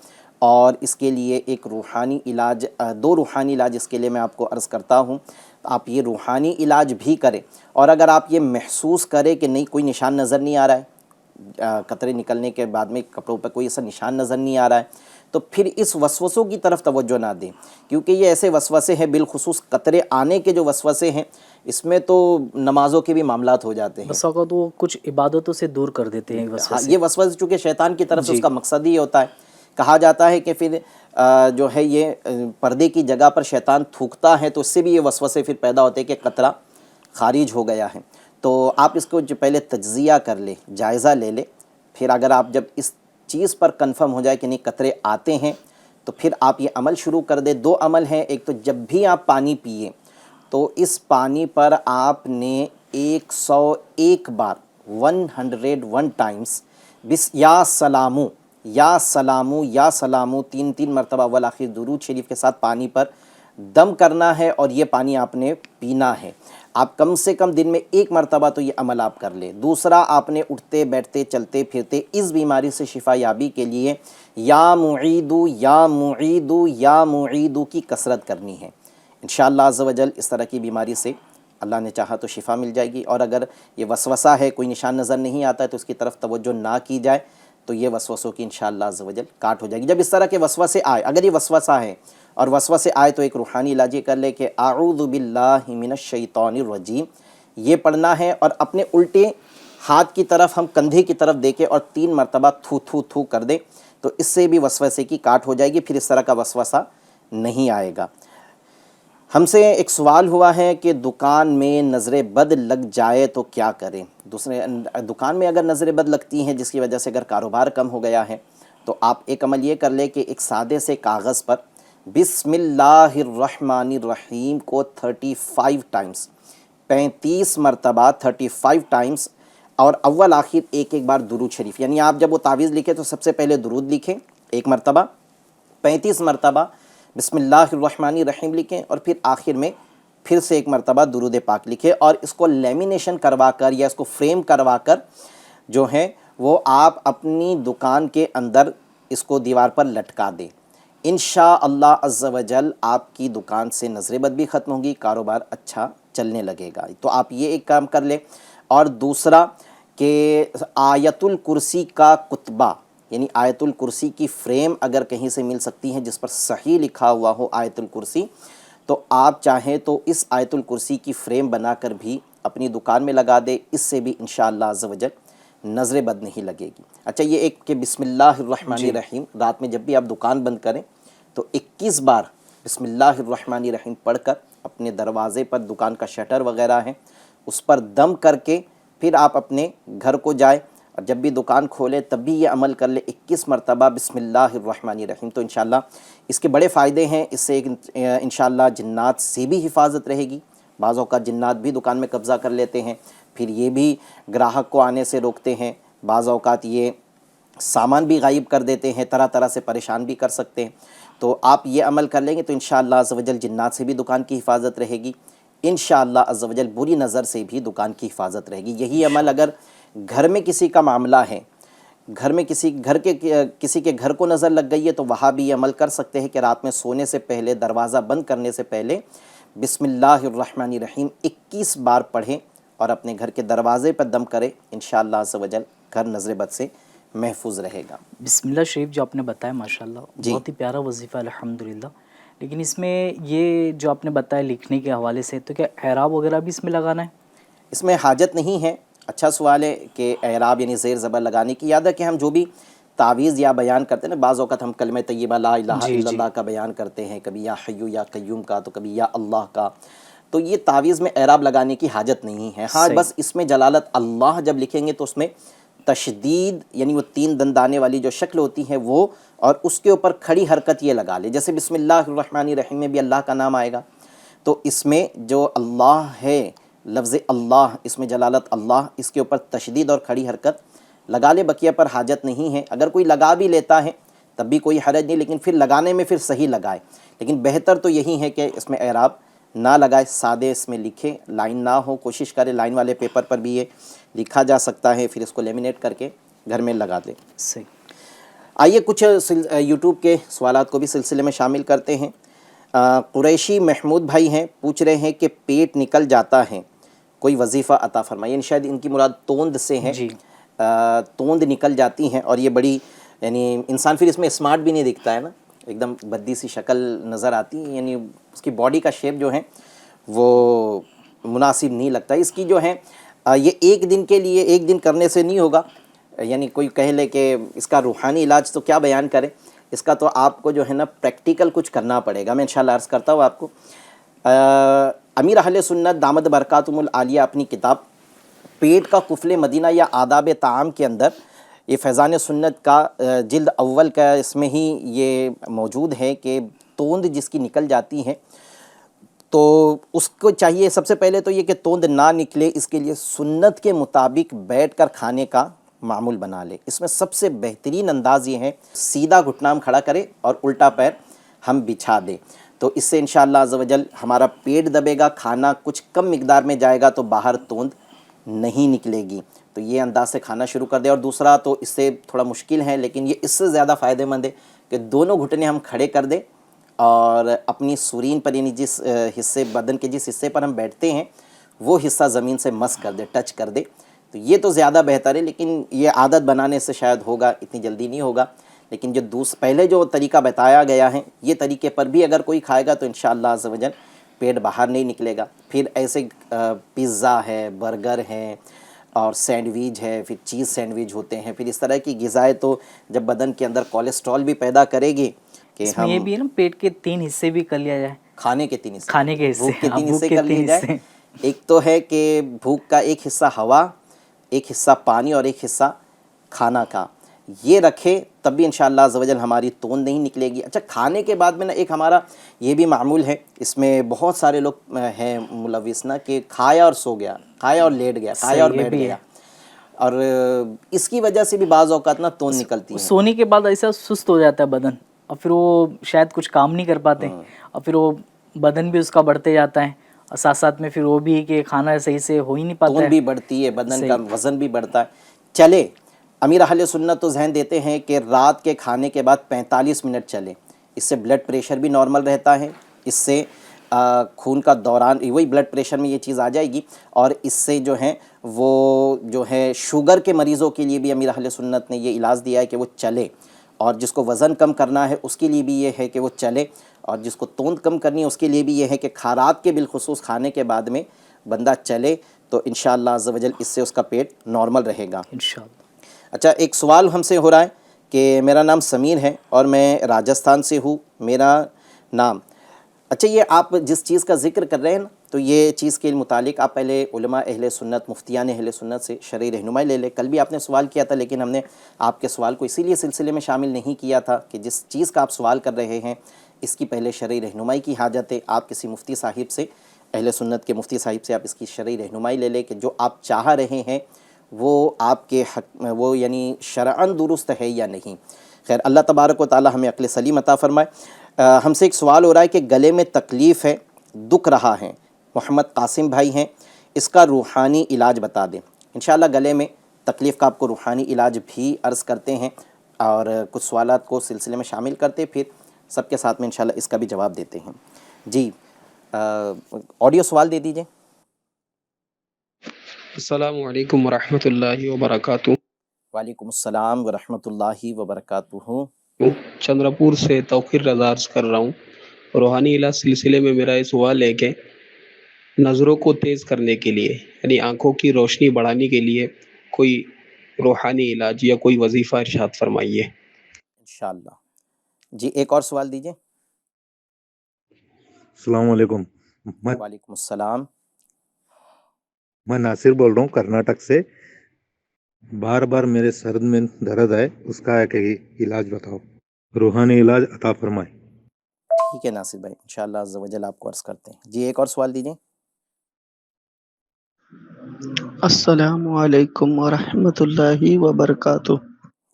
اور اس کے لیے ایک روحانی علاج، دو روحانی علاج اس کے لیے میں آپ کو عرض کرتا ہوں. آپ یہ روحانی علاج بھی کریں، اور اگر آپ یہ محسوس کریں کہ نہیں کوئی نشان نظر نہیں آ رہا ہے، قطرے نکلنے کے بعد میں کپڑوں پر کوئی ایسا نشان نظر نہیں آ رہا ہے، تو پھر اس وسوسوں کی طرف توجہ نہ دیں، کیونکہ یہ ایسے وسوسے ہیں، بالخصوص قطرے آنے کے جو وسوسے ہیں، اس میں تو نمازوں کے بھی معاملات ہو جاتے ہیں. بس اوقات وہ کچھ عبادتوں سے دور کر دیتے ہیں وسوسے. یہ وسوسے چونکہ شیطان کی طرف سے اس کا مقصد ہی ہوتا ہے. کہا جاتا ہے کہ پھر جو ہے یہ پردے کی جگہ پر شیطان تھوکتا ہے تو اس سے بھی یہ وسوسے پھر پیدا ہوتے ہیں کہ قطرہ خارج ہو گیا ہے. تو آپ اس کو جو پہلے تجزیہ کر لیں، جائزہ لے لیں، پھر اگر آپ جب اس چیز پر کنفرم ہو جائے کہ نہیں قطرے آتے ہیں تو پھر آپ یہ عمل شروع کر دیں. دو عمل ہیں. ایک تو جب بھی آپ پانی پئیں تو اس پانی پر آپ نے 101 بار 101 ٹائمز یا سلامو، یا سلامو، یا سلامو، تین تین مرتبہ اول آخر درود شریف کے ساتھ پانی پر دم کرنا ہے، اور یہ پانی آپ نے پینا ہے۔ آپ کم سے کم دن میں ایک مرتبہ تو یہ عمل آپ کر لیں۔ دوسرا، آپ نے اٹھتے بیٹھتے چلتے پھرتے اس بیماری سے شفا یابی کے لیے یا معیدو یا معیدو یا معیدو کی کثرت کرنی ہے۔ انشاءاللہ عز و جل اس طرح کی بیماری سے اللہ نے چاہا تو شفا مل جائے گی۔ اور اگر یہ وسوسہ ہے، کوئی نشان نظر نہیں آتا ہے، تو اس کی طرف توجہ نہ کی جائے، تو یہ وسوسوں کی انشاءاللہ عز و جل کاٹ ہو جائے گی۔ جب اس طرح کے وسوسے آئے، اگر یہ وسوسہ ہے اور وسوسے آئے، تو ایک روحانی علاج یہ کر لے کہ اعوذ باللہ من الشیطان الرجیم یہ پڑھنا ہے، اور اپنے الٹے ہاتھ کی طرف ہم کندھے کی طرف دے کے اور 3 مرتبہ تھو تھو تھو کر دیں، تو اس سے بھی وسوسے کی کاٹ ہو جائے گی، پھر اس طرح کا وسوسہ نہیں آئے گا۔ ہم سے ایک سوال ہوا ہے کہ دکان میں نظر بد لگ جائے تو کیا کریں؟ دکان میں اگر نظر بد لگتی ہیں جس کی وجہ سے اگر کاروبار کم ہو گیا ہے، تو آپ ایک عمل یہ کر لیں کہ ایک سادے سے کاغذ پر بسم اللہ الرحمن الرحیم کو 35 ٹائمز، 35 مرتبہ 35 ٹائمز، اور اول آخر ایک ایک بار درود شریف، یعنی آپ جب وہ تعویذ لکھیں تو سب سے پہلے درود لکھیں ایک مرتبہ، 35 مرتبہ بسم اللہ الرحمن الرحیم لکھیں، اور پھر آخر میں پھر سے ایک مرتبہ درود پاک لکھیں، اور اس کو لیمینیشن کروا کر یا اس کو فریم کروا کر جو ہے وہ آپ اپنی دکان کے اندر اس کو دیوار پر لٹکا دیں۔ انشاءاللہ عز و جل آپ کی دکان سے نظر بد بھی ختم ہوگی، کاروبار اچھا چلنے لگے گا۔ تو آپ یہ ایک کام کر لیں۔ اور دوسرا کہ آیت الکرسی کا کتبہ، یعنی آیت الکرسی کی فریم اگر کہیں سے مل سکتی ہے جس پر صحیح لکھا ہوا ہو آیت الکرسی، تو آپ چاہیں تو اس آیت الکرسی کی فریم بنا کر بھی اپنی دکان میں لگا دے، اس سے بھی انشاءاللہ عز و جل نظر بد نہیں لگے گی۔ اچھا، یہ ایک کہ بسم اللہ الرحمن الرحیم رات میں جب بھی آپ دکان بند کریں تو 21 بار بسم اللہ الرحمن الرحیم پڑھ کر اپنے دروازے پر، دکان کا شٹر وغیرہ ہے اس پر دم کر کے پھر آپ اپنے گھر کو جائیں، اور جب بھی دکان کھولے تب بھی یہ عمل کر لے 21 مرتبہ بسم اللہ الرحمن الرحیم، تو انشاءاللہ اس کے بڑے فائدے ہیں۔ اس سے انشاءاللہ جنات سے بھی حفاظت رہے گی۔ بعض اوقات جنات بھی دکان میں قبضہ کر لیتے ہیں، پھر یہ بھی گراہک کو آنے سے روکتے ہیں، بعض اوقات یہ سامان بھی غائب کر دیتے ہیں، طرح طرح سے پریشان بھی کر سکتے ہیں۔ تو آپ یہ عمل کر لیں گے تو انشاءاللہ عز و جل جنات سے بھی دکان کی حفاظت رہے گی، انشاءاللہ عز و جل بری نظر سے بھی دکان کی حفاظت رہے گی۔ یہی عمل اگر گھر میں کسی کا معاملہ ہے، گھر میں کسی کے گھر کو نظر لگ گئی ہے، تو وہاں بھی یہ عمل کر سکتے ہیں کہ رات میں سونے سے پہلے، دروازہ بند کرنے سے پہلے بسم اللہ الرحمن الرحیم 21 بار پڑھیں اور اپنے گھر کے دروازے پر دم کریں، انشاءاللہ عز و جل گھر نظر بد سے محفوظ رہے گا۔ بسم اللہ شریف جو آپ نے بتایا ماشاءاللہ بہت ہی پیارا وظیفہ الحمدللہ، لیکن اس میں یہ جو آپ نے بتایا لکھنے کے حوالے سے، تو کیا اعراب وغیرہ بھی اس میں لگانا ہے؟ اس میں حاجت نہیں ہے۔ اچھا سوال ہے کہ اعراب یعنی زیر زبر لگانے کی۔ یاد ہے کہ ہم جو بھی تعویذ یا بیان کرتے ہیں نا، بعض اوقات ہم کلمہ طیبہ لا الہ الا اللہ کا بیان کرتے ہیں، کبھی یا حیو یا قیوم کا، تو کبھی یا اللہ کا، تو یہ تعویذ میں اعراب لگانے کی حاجت نہیں ہے۔ ہاں بس اس میں جلالت اللہ جب لکھیں گے تو اس میں تشدید، یعنی وہ 3 دندانے والی جو شکل ہوتی ہے وہ، اور اس کے اوپر کھڑی حرکت یہ لگا لے، جیسے بسم اللہ الرحمن الرحیم میں بھی اللہ کا نام آئے گا، تو اس میں جو اللہ ہے، لفظ اللہ، اس میں جلالت اللہ، اس کے اوپر تشدید اور کھڑی حرکت لگا لے، بقیہ پر حاجت نہیں ہے۔ اگر کوئی لگا بھی لیتا ہے تب بھی کوئی حرج نہیں، لیکن پھر لگانے میں پھر صحیح لگائے، لیکن بہتر تو یہی ہے کہ اس میں اعراب نہ لگائے، سادے اس میں لکھے، لائن نہ ہو، کوشش کرے لائن والے پیپر پر بھی یہ لکھا جا سکتا ہے، پھر اس کو لیمینیٹ کر کے گھر میں لگا دے۔ صحیح۔ آئیے کچھ یوٹیوب کے سوالات کو بھی سلسلے میں شامل کرتے ہیں۔ قریشی محمود بھائی ہیں، پوچھ رہے ہیں کہ پیٹ نکل جاتا ہے، کوئی وظیفہ عطا فرمائے، یعنی شاید ان کی مراد توند سے ہے، توند نکل جاتی ہیں، اور یہ بڑی، یعنی انسان پھر اس میں اسمارٹ بھی نہیں دکھتا ہے نا، ایک دم بدی سی شکل نظر آتی ہے، یعنی اس کی باڈی کا شیپ جو ہے وہ مناسب نہیں لگتا۔ اس کی جو ہے یہ ایک دن کے لیے، ایک دن کرنے سے نہیں ہوگا، یعنی کوئی کہہ لے کہ اس کا روحانی علاج تو کیا بیان کرے، اس کا تو آپ کو جو ہے نا پریکٹیکل کچھ کرنا پڑے گا۔ میں انشاءاللہ عرض کرتا ہوں آپ کو، امیر اہل سنت دامت برکاتہم العالیہ اپنی کتاب پیٹ کا قفل مدینہ یا آداب طعام کے اندر، یہ فیضان سنت کا جلد اول کا، اس میں ہی یہ موجود ہے کہ توند جس کی نکل جاتی ہے تو اس کو چاہیے سب سے پہلے تو یہ کہ توند نہ نکلے، اس کے لیے سنت کے مطابق بیٹھ کر کھانے کا معمول بنا لے۔ اس میں سب سے بہترین انداز یہ ہے سیدھا گھٹنا ہم کھڑا کریں اور الٹا پیر ہم بچھا دیں، تو اس سے انشاءاللہ عز و جل ہمارا پیٹ دبے گا، کھانا کچھ کم مقدار میں جائے گا تو باہر توند نہیں نکلے گی۔ تو یہ انداز سے کھانا شروع کر دیں۔ اور دوسرا تو اس سے تھوڑا مشکل ہے لیکن یہ اس سے زیادہ فائدہ مند ہے کہ دونوں گھٹنے ہم کھڑے کر دیں اور اپنی سورین پر، یعنی جس حصے بدن کے جس حصے پر ہم بیٹھتے ہیں وہ حصہ زمین سے مس کر دے، ٹچ کر دے۔ تو یہ تو زیادہ بہتر ہے، لیکن یہ عادت بنانے سے شاید ہوگا، اتنی جلدی نہیں ہوگا۔ لیکن جو پہلے جو طریقہ بتایا گیا ہے، یہ طریقے پر بھی اگر کوئی کھائے گا تو انشاءاللہ عز و جل پیٹ باہر نہیں نکلے گا۔ پھر ایسے پیزا ہے، برگر ہے اور سینڈویچ ہے، پھر چیز سینڈویچ ہوتے ہیں، پھر اس طرح کی غذائیں تو جب بدن کے اندر کولیسٹرول بھی پیدا کرے گی کہ اس میں یہ بھی ہے نا پیٹ کے 3 حصے بھی کر لیا جائے، کھانے کے 3 حصے، کھانے کے حصے، بھوک کے 3 بھوک حصے کے کر 3 لیے جائے۔ حصے۔ ایک تو ہے کہ بھوک کا ایک حصہ ہوا، ایک حصہ پانی اور ایک حصہ کھانا کا، یہ رکھے تب بھی انشاءاللہ عز و جل ہماری توند نہیں نکلے گی۔ اچھا، کھانے کے بعد میں نا ایک ہمارا یہ بھی معمول ہے، اس میں بہت سارے لوگ ہیں ملوث نا، کہ کھایا اور سو گیا، کھایا اور لیٹ گیا، کھایا اور صحیح، یہ بیٹھ بھی گیا، ہے۔ اور اس کی وجہ سے بھی بعض اوقات نا توند نکلتی ہے۔ سونے کے بعد ایسا سست ہو جاتا ہے بدن، اور پھر وہ شاید کچھ کام نہیں کر پاتے، اور پھر وہ بدن بھی اس کا بڑھتے جاتا ہے، اور ساتھ ساتھ میں پھر وہ بھی کہ کھانا صحیح سے ہو ہی نہیں پاتا توند ہے۔ بھی بڑھتی ہے، بدن کا صحیح۔ وزن بھی بڑھتا ہے۔ چلے، امیر اہل سنت تو ذہن دیتے ہیں کہ رات کے کھانے کے بعد 45 منٹ چلے، اس سے بلڈ پریشر بھی نارمل رہتا ہے، اس سے خون کا دوران، وہی بلڈ پریشر میں یہ چیز آ جائے گی، اور اس سے جو ہے وہ جو ہے شوگر کے مریضوں کے لیے بھی امیر اہل سنت نے یہ علاج دیا ہے کہ وہ چلے، اور جس کو وزن کم کرنا ہے اس کے لیے بھی یہ ہے کہ وہ چلے، اور جس کو توند کم کرنی ہے اس کے لیے بھی یہ ہے کہ رات کے بالخصوص کھانے کے بعد میں بندہ چلے، تو انشاءاللہ عز و جل اس سے اس کا پیٹ نارمل رہے گا۔ انشاءاللہ۔ اچھا، ایک سوال ہم سے ہو رہا ہے کہ میرا نام سمیر ہے اور میں راجستھان سے ہوں، میرا نام، اچھا یہ آپ جس چیز کا ذکر کر رہے ہیں نا، تو یہ چیز کے متعلق آپ پہلے علماء اہل سنت، مفتیان اہل سنت سے شرعی رہنمائی لے لیں۔ کل بھی آپ نے سوال کیا تھا لیکن ہم نے آپ کے سوال کو اسی لیے سلسلے میں شامل نہیں کیا تھا کہ جس چیز کا آپ سوال کر رہے ہیں اس کی پہلے شرعی رہنمائی کی حاجت ہے۔ آپ کسی مفتی صاحب سے، اہل سنت کے مفتی صاحب سے آپ اس کی شرعی رہنمائی لے لیں کہ جو آپ چاہ رہے ہیں وہ آپ کے حق میں وہ یعنی شرعاً درست ہے یا نہیں۔ خیر، اللہ تبارک و تعالی ہمیں عقل سلیم عطا فرمائے۔ ہم سے ایک سوال ہو رہا ہے کہ گلے میں تکلیف ہے، دکھ رہا ہے، محمد قاسم بھائی ہیں، اس کا روحانی علاج بتا دیں۔ انشاءاللہ گلے میں تکلیف کا آپ کو روحانی علاج بھی عرض کرتے ہیں، اور کچھ سوالات کو سلسلے میں شامل کرتے، پھر سب کے ساتھ میں انشاءاللہ اس کا بھی جواب دیتے ہیں۔ جی، آڈیو سوال دے دیجئے۔ السلام علیکم ورحمۃ اللہ وبرکاتہ۔ وعلیکم السلام ورحمۃ اللہ وبرکاتہ۔ چندرپور سے توقیر رضا عرض کر رہا ہوں۔ روحانی علاج سلسلے میں میرا یہ سوال ہے کہ نظروں کو تیز کرنے کے لیے، یعنی آنکھوں کی روشنی بڑھانے کے لیے کوئی روحانی علاج یا کوئی وظیفہ ارشاد فرمائیے۔ انشاءاللہ۔ جی، ایک اور سوال دیجئے۔ السلام علیکم، وعلیکم السلام۔ میں ناصر بول رہا ہوں کرناٹک سے۔ بار بار میرے سر میں درد ہے، اس کا ایک علاج بتاؤ، روحانی علاج عطا فرمائے۔ ٹھیک ہے ناصر بھائی، انشاءاللہ عز و جل آپ کو عرض کرتے ہیں۔ جی، ایک اور سوال دیجئے۔ السلام علیکم ورحمۃ اللہ وبرکاتہ۔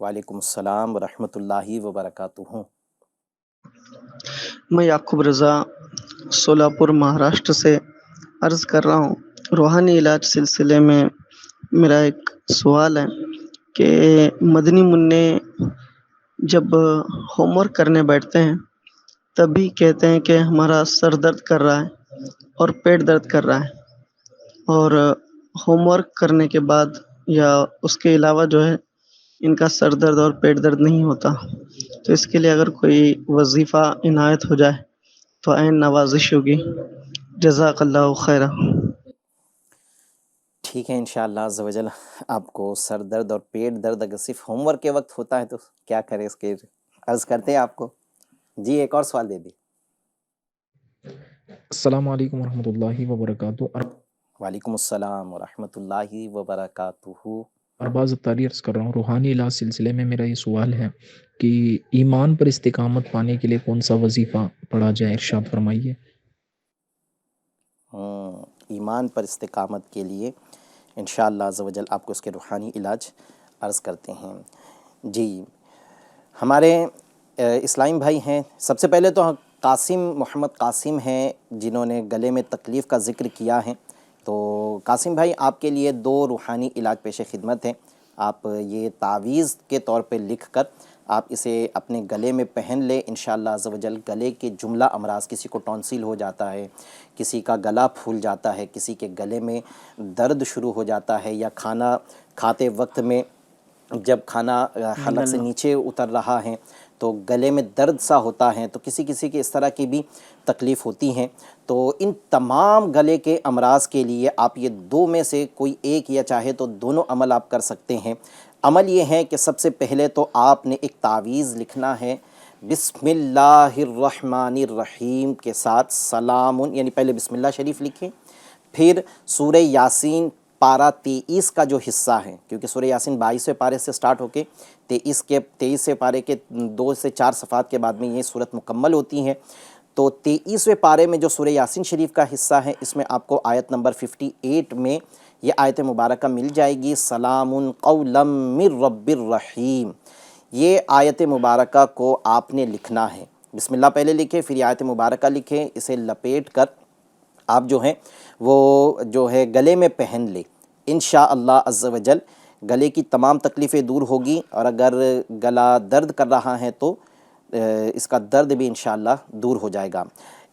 وعلیکم السلام ورحمۃ اللہ وبرکاتہ۔ میں یعقوب رضا سولاپور مہاراشٹر سے عرض کر رہا ہوں۔ روحانی علاج سلسلے میں میرا ایک سوال ہے کہ مدنی منع جب ہوم ورک کرنے بیٹھتے ہیں تبھی کہتے ہیں کہ ہمارا سر درد کر رہا ہے اور پیٹ درد کر رہا ہے، اور ہوم ورک کرنے کے بعد یا اس کے علاوہ جو ہے ان کا سر درد اور پیٹ درد نہیں ہوتا۔ تو اس کے لیے اگر کوئی وظیفہ عنایت ہو جائے تو عین نوازش ہوگی۔ جزاک اللہ خیرہ۔ ٹھیک ہے، انشاءاللہ عز و جل آپ کو سر درد اور پیٹ درد اگر صرف ہوم ورک کے وقت ہوتا ہے تو کیا کرے، اس کے عرض کرتے ہیں آپ کو۔ جی، ایک اور سوال دے دی۔ السلام علیکم ورحمۃ اللہ وبرکاتہ۔ وعلیکم السلام ورحمۃ اللہ وبرکاتہ۔ ارباز اتاری عرض کر رہا ہوں۔ روحانی علاج سلسلے میں میرا یہ سوال ہے کہ ایمان پر استقامت پانے کے لیے کون سا وظیفہ پڑھا جائے، ارشاد فرمائیے۔ ایمان پر استقامت کے لیے انشاءاللہ عز و جل آپ کو اس کے روحانی علاج عرض کرتے ہیں۔ جی ہمارے اسلام بھائی ہیں، سب سے پہلے تو محمد قاسم ہیں جنہوں نے گلے میں تکلیف کا ذکر کیا ہے۔ تو قاسم بھائی آپ کے لیے 2 روحانی علاج پیش خدمت ہیں۔ آپ یہ تعویذ کے طور پہ لکھ کر آپ اسے اپنے گلے میں پہن لیں، انشاءاللہ عز و جل گلے کے جملہ امراض، کسی کو ٹونسل ہو جاتا ہے، کسی کا گلا پھول جاتا ہے، کسی کے گلے میں درد شروع ہو جاتا ہے، یا کھانا کھاتے وقت میں جب کھانا حلق سے نیچے اتر رہا ہے تو گلے میں درد سا ہوتا ہے، تو کسی کی اس طرح کی بھی تکلیف ہوتی ہیں، تو ان تمام گلے کے امراض کے لیے آپ یہ 2 میں سے کوئی ایک یا چاہے تو دونوں عمل آپ کر سکتے ہیں۔ عمل یہ ہے کہ سب سے پہلے تو آپ نے ایک تعویذ لکھنا ہے، بسم اللہ الرحمن الرحیم کے ساتھ سلام، یعنی پہلے بسم اللہ شریف لکھیں، پھر سورہ یاسین پارہ 23 کا جو حصہ ہے، کیونکہ سورہ یاسین 22ویں پارے سے سٹارٹ ہو کے 23ویں پارے کے 2 سے 4 صفحات کے بعد میں یہ صورت مکمل ہوتی ہے، تو 23ویں پارے میں جو سورہ یاسین شریف کا حصہ ہے اس میں آپ کو آیت نمبر 58 میں یہ آیت مبارکہ مل جائے گی، سلام قولا من رب الرحیم۔ یہ آیت مبارکہ کو آپ نے لکھنا ہے، بسم اللہ پہلے لکھیں، پھر یہ آیت مبارکہ لکھیں، اسے لپیٹ کر آپ جو ہیں وہ جو ہے گلے میں پہن لیں، انشاءاللہ عز و جل گلے کی تمام تکلیفیں دور ہوگی، اور اگر گلا درد کر رہا ہے تو اس کا درد بھی انشاءاللہ دور ہو جائے گا۔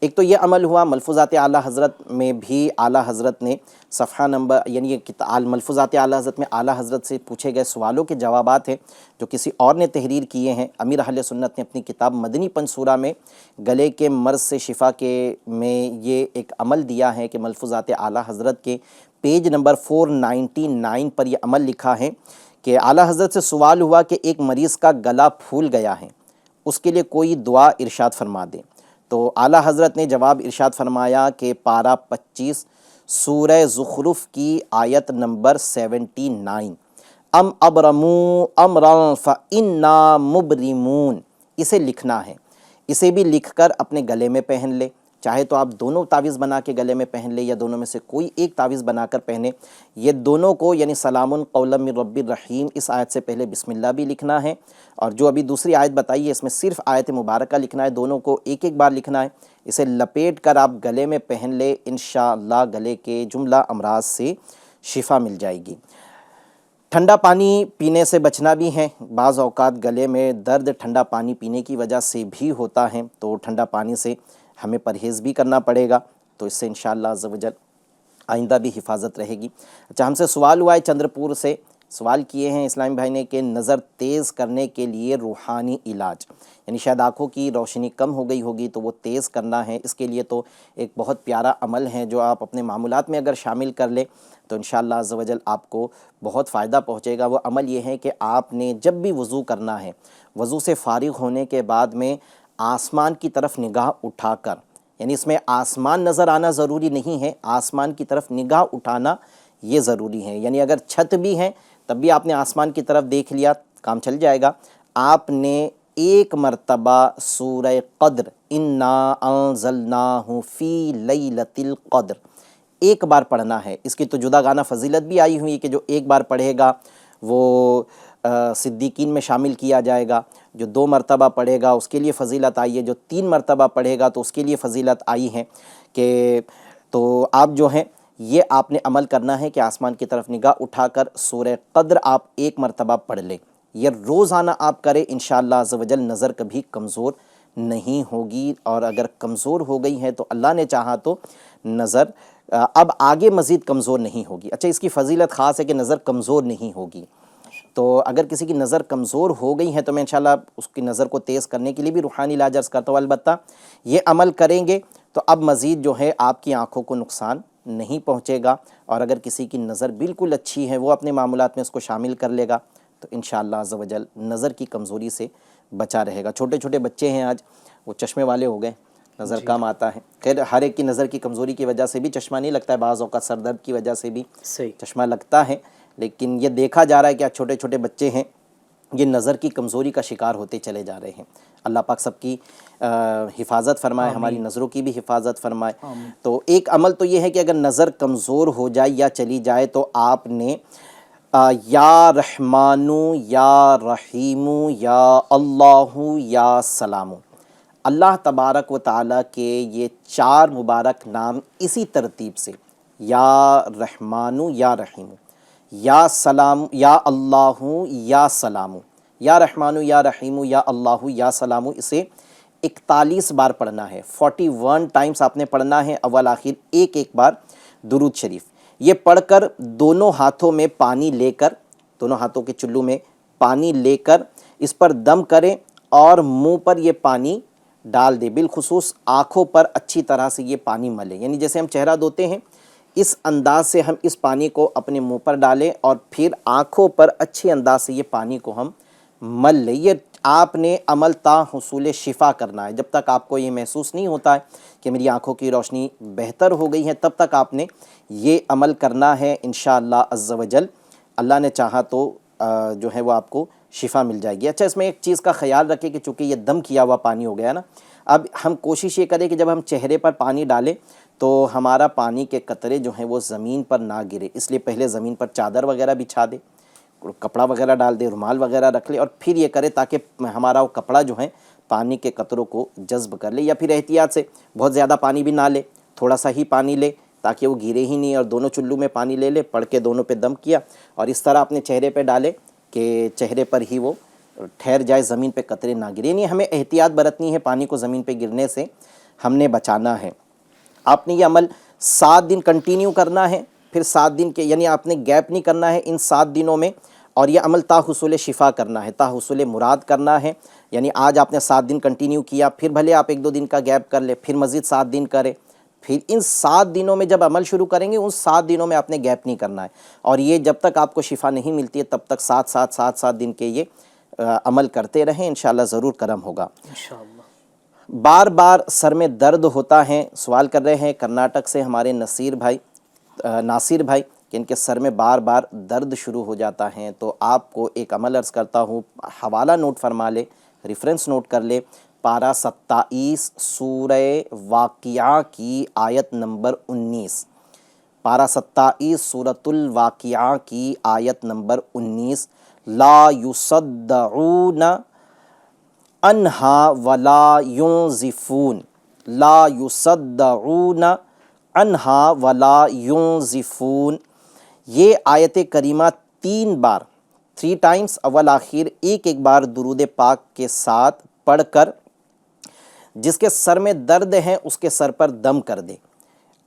ایک تو یہ عمل ہوا۔ ملفوظات اعلیٰ حضرت میں بھی اعلیٰ حضرت نے صفحہ نمبر، یعنی ملفوظات اعلیٰ حضرت میں اعلیٰ حضرت سے پوچھے گئے سوالوں کے جوابات ہیں جو کسی اور نے تحریر کیے ہیں۔ امیر اہل سنت نے اپنی کتاب مدنی پنصورہ میں گلے کے مرض سے شفا کے میں یہ ایک عمل دیا ہے کہ ملفوظات اعلیٰ حضرت کے پیج نمبر 499 پر یہ عمل لکھا ہے کہ اعلیٰ حضرت سے سوال ہوا کہ ایک مریض کا گلا پھول گیا ہے، اس کے لیے کوئی دعا ارشاد فرما دیں، تو اعلیٰ حضرت نے جواب ارشاد فرمایا کہ پارہ 25 سورہ زخرف کی آیت نمبر 79، ام ابرموا امرا فانا مبرمون، اسے لکھنا ہے۔ اسے بھی لکھ کر اپنے گلے میں پہن لے، چاہے تو آپ دونوں تعویذ بنا کے گلے میں پہن لے یا دونوں میں سے کوئی ایک تعویذ بنا کر پہنے۔ یہ دونوں کو یعنی سلام قولا من رب الرحیم، اس آیت سے پہلے بسم اللہ بھی لکھنا ہے، اور جو ابھی دوسری آیت بتائی ہے اس میں صرف آیت مبارکہ لکھنا ہے، دونوں کو ایک ایک بار لکھنا ہے۔ اسے لپیٹ کر آپ گلے میں پہن لے، انشاءاللہ گلے کے جملہ امراض سے شفا مل جائے گی۔ ٹھنڈا پانی پینے سے بچنا بھی ہے، بعض اوقات گلے میں درد ٹھنڈا پانی پینے کی وجہ سے بھی ہوتا ہے، تو ٹھنڈا پانی سے ہمیں پرہیز بھی کرنا پڑے گا، تو اس سے انشاءاللہ عز و جل آئندہ بھی حفاظت رہے گی۔ اچھا، ہم سے سوال ہوا ہے چندرپور سے، سوال کیے ہیں اسلامی بھائی نے کہ نظر تیز کرنے کے لیے روحانی علاج، یعنی شاید آنکھوں کی روشنی کم ہو گئی ہوگی تو وہ تیز کرنا ہے، اس کے لیے تو ایک بہت پیارا عمل ہے جو آپ اپنے معمولات میں اگر شامل کر لیں تو انشاءاللہ عز و جل آپ کو بہت فائدہ پہنچے گا۔ وہ عمل یہ ہے کہ آپ نے جب بھی وضو کرنا ہے، وضو سے فارغ ہونے کے بعد میں آسمان کی طرف نگاہ اٹھا کر، یعنی اس میں آسمان نظر آنا ضروری نہیں ہے، آسمان کی طرف نگاہ اٹھانا یہ ضروری ہے، یعنی اگر چھت بھی ہے تب بھی آپ نے آسمان کی طرف دیکھ لیا، کام چل جائے گا۔ آپ نے ایک مرتبہ سورہ قدر، انا انزلناہ فی لیلۃ القدر، ایک بار پڑھنا ہے۔ اس کی تو جدا گانا فضیلت بھی آئی ہوئی ہے کہ جو ایک بار پڑھے گا وہ صدیقین میں شامل کیا جائے گا، جو 2 مرتبہ پڑھے گا اس کے لیے فضیلت آئی ہے، جو 3 مرتبہ پڑھے گا تو اس کے لیے فضیلت آئی ہے کہ تو آپ جو ہیں یہ آپ نے عمل کرنا ہے کہ آسمان کی طرف نگاہ اٹھا کر سورہ قدر آپ ایک مرتبہ پڑھ لیں، یہ روزانہ آپ کریں، انشاءاللہ عز و جل نظر کبھی کمزور نہیں ہوگی، اور اگر کمزور ہو گئی ہے تو اللہ نے چاہا تو نظر اب آگے مزید کمزور نہیں ہوگی۔ اچھا، اس کی فضیلت خاص ہے کہ نظر کمزور نہیں ہوگی، تو اگر کسی کی نظر کمزور ہو گئی ہے تو میں انشاءاللہ اس کی نظر کو تیز کرنے کے لیے بھی روحانی علاج عرض کرتا ہوں، البتہ یہ عمل کریں گے تو اب مزید جو ہے آپ کی آنکھوں کو نقصان نہیں پہنچے گا، اور اگر کسی کی نظر بالکل اچھی ہے وہ اپنے معمولات میں اس کو شامل کر لے گا تو انشاءاللہ عز و جل نظر کی کمزوری سے بچا رہے گا۔ چھوٹے چھوٹے بچے ہیں آج وہ چشمے والے ہو گئے، نظر کم آتا ہے، خیر ہر ایک کی نظر کی کمزوری کی وجہ سے بھی چشمہ نہیں لگتا ہے، بعض اوقات سر درد کی وجہ سے بھی چشمہ لگتا ہے، لیکن یہ دیکھا جا رہا ہے کہ آج چھوٹے چھوٹے بچے ہیں یہ نظر کی کمزوری کا شکار ہوتے چلے جا رہے ہیں۔ اللہ پاک سب کی حفاظت فرمائے، ہماری نظروں کی بھی حفاظت فرمائے۔ تو ایک عمل تو یہ ہے کہ اگر نظر کمزور ہو جائے یا چلی جائے تو آپ نے یا رحمانو یا رحیمو یا اللہ یا سلامو، اللہ تبارک و تعالیٰ کے یہ 4 مبارک نام اسی ترتیب سے یا رحمانو یا رحیمو یا سلام یا اللہ یا سلامو، یا رحمانو یا رحیمو یا اللہ یا سلامو، اسے 41 بار پڑھنا ہے، 41 ٹائمز آپ نے پڑھنا ہے، اول آخر ایک ایک بار درود شریف۔ یہ پڑھ کر دونوں ہاتھوں میں پانی لے کر، دونوں ہاتھوں کے چلو میں پانی لے کر اس پر دم کریں اور منہ پر یہ پانی ڈال دے، بالخصوص آنکھوں پر اچھی طرح سے یہ پانی ملے، یعنی جیسے ہم چہرہ دھوتے ہیں اس انداز سے ہم اس پانی کو اپنے منہ پر ڈالیں اور پھر آنکھوں پر اچھے انداز سے یہ پانی کو ہم مل لیں۔ یہ آپ نے عمل تا حصول شفا کرنا ہے، جب تک آپ کو یہ محسوس نہیں ہوتا ہے کہ میری آنکھوں کی روشنی بہتر ہو گئی ہے تب تک آپ نے یہ عمل کرنا ہے، انشاءاللہ عز و جل اللہ نے چاہا تو جو ہے وہ آپ کو شفا مل جائے گی۔ اچھا، اس میں ایک چیز کا خیال رکھیں کہ چونکہ یہ دم کیا ہوا پانی ہو گیا نا، اب ہم کوشش یہ کریں کہ جب ہم چہرے پر پانی ڈالیں تو ہمارا پانی کے قطرے جو ہیں وہ زمین پر نہ گرے، اس لیے پہلے زمین پر چادر وغیرہ بچھا دے، کپڑا وغیرہ ڈال دے، رومال وغیرہ رکھ لے، اور پھر یہ کرے تاکہ ہمارا وہ کپڑا جو ہے پانی کے قطروں کو جذب کر لے، یا پھر احتیاط سے بہت زیادہ پانی بھی نہ لے، تھوڑا سا ہی پانی لے تاکہ وہ گرے ہی نہیں، اور دونوں چلو میں پانی لے لے، پڑھ کے دونوں پہ دم کیا اور اس طرح اپنے چہرے پہ ڈالے کہ چہرے پر ہی وہ ٹھہر جائے، زمین پہ قطرے نہ گرے، یعنی ہمیں احتیاط برتنی ہے، پانی کو زمین پہ گرنے سے ہم نے بچانا ہے۔ آپ نے یہ عمل 7 دن کنٹینیو کرنا ہے، پھر 7 دن کے یعنی آپ نے گیپ نہیں کرنا ہے ان 7 دنوں میں، اور یہ عمل تا حصول شفا کرنا ہے، تا حصول مراد کرنا ہے، یعنی آج آپ نے 7 دن کنٹینیو کیا، پھر بھلے آپ 1-2 دن کا گیپ کر لیں، پھر مزید 7 دن کریں، پھر ان 7 دنوں میں جب عمل شروع کریں گے ان 7 دنوں میں آپ نے گیپ نہیں کرنا ہے، اور یہ جب تک آپ کو شفا نہیں ملتی ہے تب تک 7 دن کے یہ عمل کرتے رہیں، انشاءاللہ ضرور کرم ہوگا۔ انشاءاللہ۔ بار بار سر میں درد ہوتا ہے، سوال کر رہے ہیں کرناٹک سے ہمارے ناصر بھائی کہ ان کے سر میں بار بار درد شروع ہو جاتا ہے، تو آپ کو ایک عمل عرض کرتا ہوں، حوالہ نوٹ فرما لے، ریفرنس نوٹ کر لے، پارہ 27 سورہ واقعہ کی آیت نمبر 19، پارہ 27 سورۃ الواقعہ کی آیت نمبر 19، لا یصدعون عنہا ولا ینزفون، لا یصدعون عنہا ولا ینزفون، یہ آیت کریمہ 3 بار 3 ٹائمز اول آخر ایک ایک بار درود پاک کے ساتھ پڑھ کر جس کے سر میں درد ہیں اس کے سر پر دم کر دے،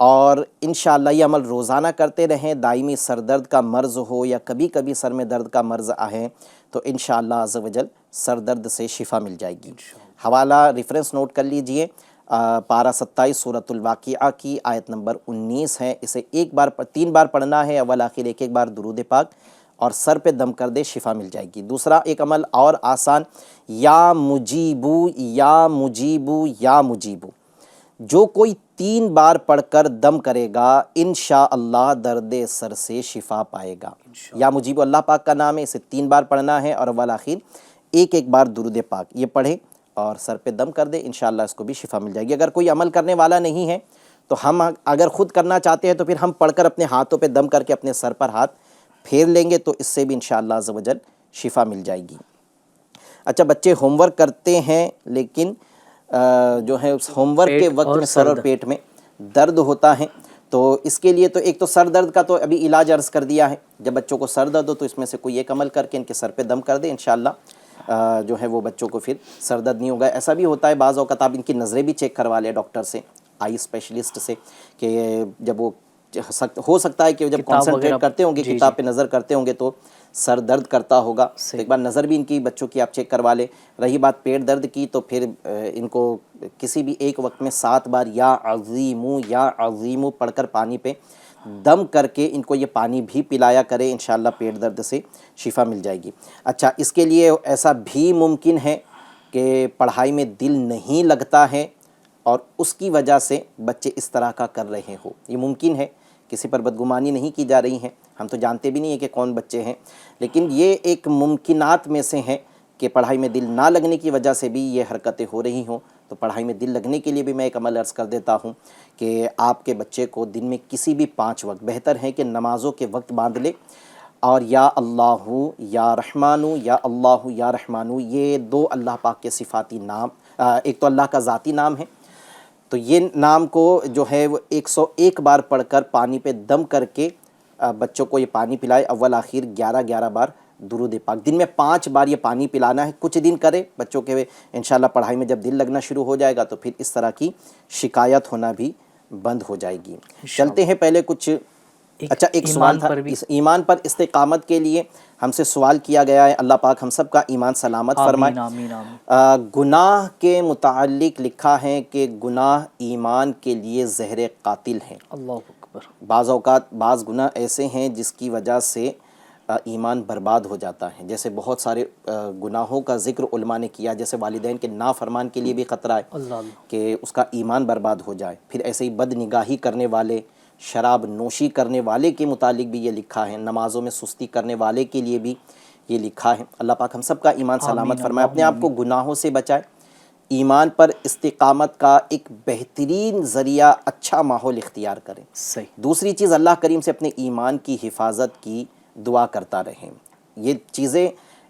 اور انشاءاللہ یہ عمل روزانہ کرتے رہیں، دائمی سر درد کا مرض ہو یا کبھی کبھی سر میں درد کا مرض آئے تو انشاءاللہ عز و جل سر درد سے شفا مل جائے گی۔ حوالہ ریفرنس نوٹ کر لیجئے، پارہ 27 سورۃ الواقعہ کی آیت نمبر 19 ہے، اسے 3 بار پڑھنا ہے، اول آخر ایک ایک بار درود پاک، اور سر پہ دم کر دے، شفا مل جائے گی۔ دوسرا ایک عمل اور آسان، یا مجیبو یا مجیبو یا مجیبو، جو کوئی 3 بار پڑھ کر دم کرے گا انشاءاللہ درد سر سے شفا پائے گا۔ یا مجیبو اللہ پاک کا نام ہے، اسے 3 بار پڑھنا ہے اور اول آخر ایک ایک بار درود پاک یہ پڑھے اور سر پہ دم کر دے، انشاءاللہ اس کو بھی شفا مل جائے گی۔ اگر کوئی عمل کرنے والا نہیں ہے تو ہم اگر خود کرنا چاہتے ہیں تو پھر ہم پڑھ کر اپنے ہاتھوں پہ دم کر کے اپنے سر پر ہاتھ پھیر لیں گے تو اس سے بھی انشاءاللہ عز و جل شفا مل جائے گی۔ اچھا، بچے ہوم ورک کرتے ہیں لیکن جو ہے اس ہوم ورک کے وقت میں سر اور پیٹ میں درد ہوتا ہے، تو اس کے لیے تو ایک تو سر درد کا تو ابھی علاج عرض کر دیا ہے، جب بچوں کو سر درد ہو تو اس میں سے کوئی ایک عمل کر کے ان کے سر پہ دم کر دے، انشاءاللہ جو ہے وہ بچوں کو پھر سر درد نہیں ہوگا۔ ایسا بھی ہوتا ہے بعض اوقات آپ ان کی نظریں بھی چیک کروا لیں ڈاکٹر سے، آئی اسپیشلسٹ سے، کہ جب وہ ہو سکتا ہے کہ جب کانسنٹریٹ کرتے ہوں گے کتاب پہ نظر کرتے ہوں گے تو سر درد کرتا ہوگا، ایک بار نظر بھی ان کی بچوں کی آپ چیک کروا لیں۔ رہی بات پیٹ درد کی تو پھر ان کو کسی بھی ایک وقت میں 7 بار یا عظیمو پڑھ کر پانی پہ دم کر کے ان کو یہ پانی بھی پلایا کرے، انشاءاللہ پیٹ درد سے شفا مل جائے گی۔ اچھا، اس کے لیے ایسا بھی ممکن ہے کہ پڑھائی میں دل نہیں لگتا ہے اور اس کی وجہ سے بچے اس طرح کا کر رہے ہو، یہ ممکن ہے، کسی پر بدگمانی نہیں کی جا رہی ہے، ہم تو جانتے بھی نہیں ہیں کہ کون بچے ہیں، لیکن یہ ایک ممکنات میں سے ہیں کہ پڑھائی میں دل نہ لگنے کی وجہ سے بھی یہ حرکتیں ہو رہی ہوں۔ تو پڑھائی میں دل لگنے کے لیے بھی میں ایک عمل عرض کر دیتا ہوں کہ آپ کے بچے کو دن میں کسی بھی 5 وقت، بہتر ہے کہ نمازوں کے وقت باندھ لے، اور یا اللہ یا رحمانو، یا اللہ یا رحمانو، یہ دو اللہ پاک کے صفاتی نام، ایک تو اللہ کا ذاتی نام ہے، تو یہ نام کو جو ہے وہ 101 بار پڑھ کر پانی پہ دم کر کے بچوں کو یہ پانی پلائے، اول آخر 11 بار درود پاک، دن میں 5 بار یہ پانی پلانا ہے، کچھ دن کرے بچوں کے، انشاءاللہ پڑھائی میں جب دل لگنا شروع ہو جائے گا تو پھر اس طرح کی شکایت ہونا بھی بند ہو جائے گی۔ چلتے ہیں پہلے کچھ، اچھا ایک سوال تھا، اس ایمان پر استقامت کے لیے ہم سے سوال کیا گیا ہے، اللہ پاک ہم سب کا ایمان سلامت فرمائے۔ آمین آمین۔ گناہ کے متعلق لکھا ہے کہ گناہ ایمان کے لیے زہر قاتل ہیں۔ اللہ اکبر۔ بعض اوقات بعض گناہ ایسے ہیں جس کی وجہ سے ایمان برباد ہو جاتا ہے، جیسے بہت سارے گناہوں کا ذکر علماء نے کیا، جیسے والدین کے نافرمان کے لیے بھی خطرہ ہے کہ اس کا ایمان برباد ہو جائے، پھر ایسے ہی بد نگاہی کرنے والے، شراب نوشی کرنے والے کے متعلق بھی یہ لکھا ہے، نمازوں میں سستی کرنے والے کے لیے بھی یہ لکھا ہے۔ اللہ پاک ہم سب کا ایمان سلامت فرمائے، اپنے آپ کو گناہوں سے بچائے۔ ایمان پر استقامت کا ایک بہترین ذریعہ اچھا ماحول اختیار کریں۔ صحیح۔ دوسری چیز، اللہ کریم سے اپنے ایمان کی حفاظت کی دعا کرتا رہیں۔ یہ چیزیں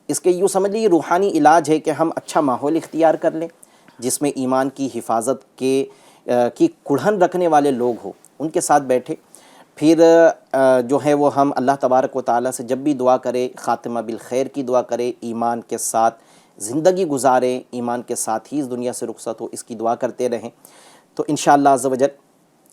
اس کے یوں سمجھ لیجیے روحانی علاج ہے کہ ہم اچھا ماحول اختیار کر لیں جس میں ایمان کی حفاظت کی کڑھن رکھنے والے لوگ ہوں، ان کے ساتھ بیٹھے، پھر جو ہے وہ ہم اللہ تبارک و تعالیٰ سے جب بھی دعا کرے خاتمہ بالخیر کی دعا کرے، ایمان کے ساتھ زندگی گزاریں، ایمان کے ساتھ ہی اس دنیا سے رخصت ہو، اس کی دعا کرتے رہیں، تو انشاءاللہ عز و جل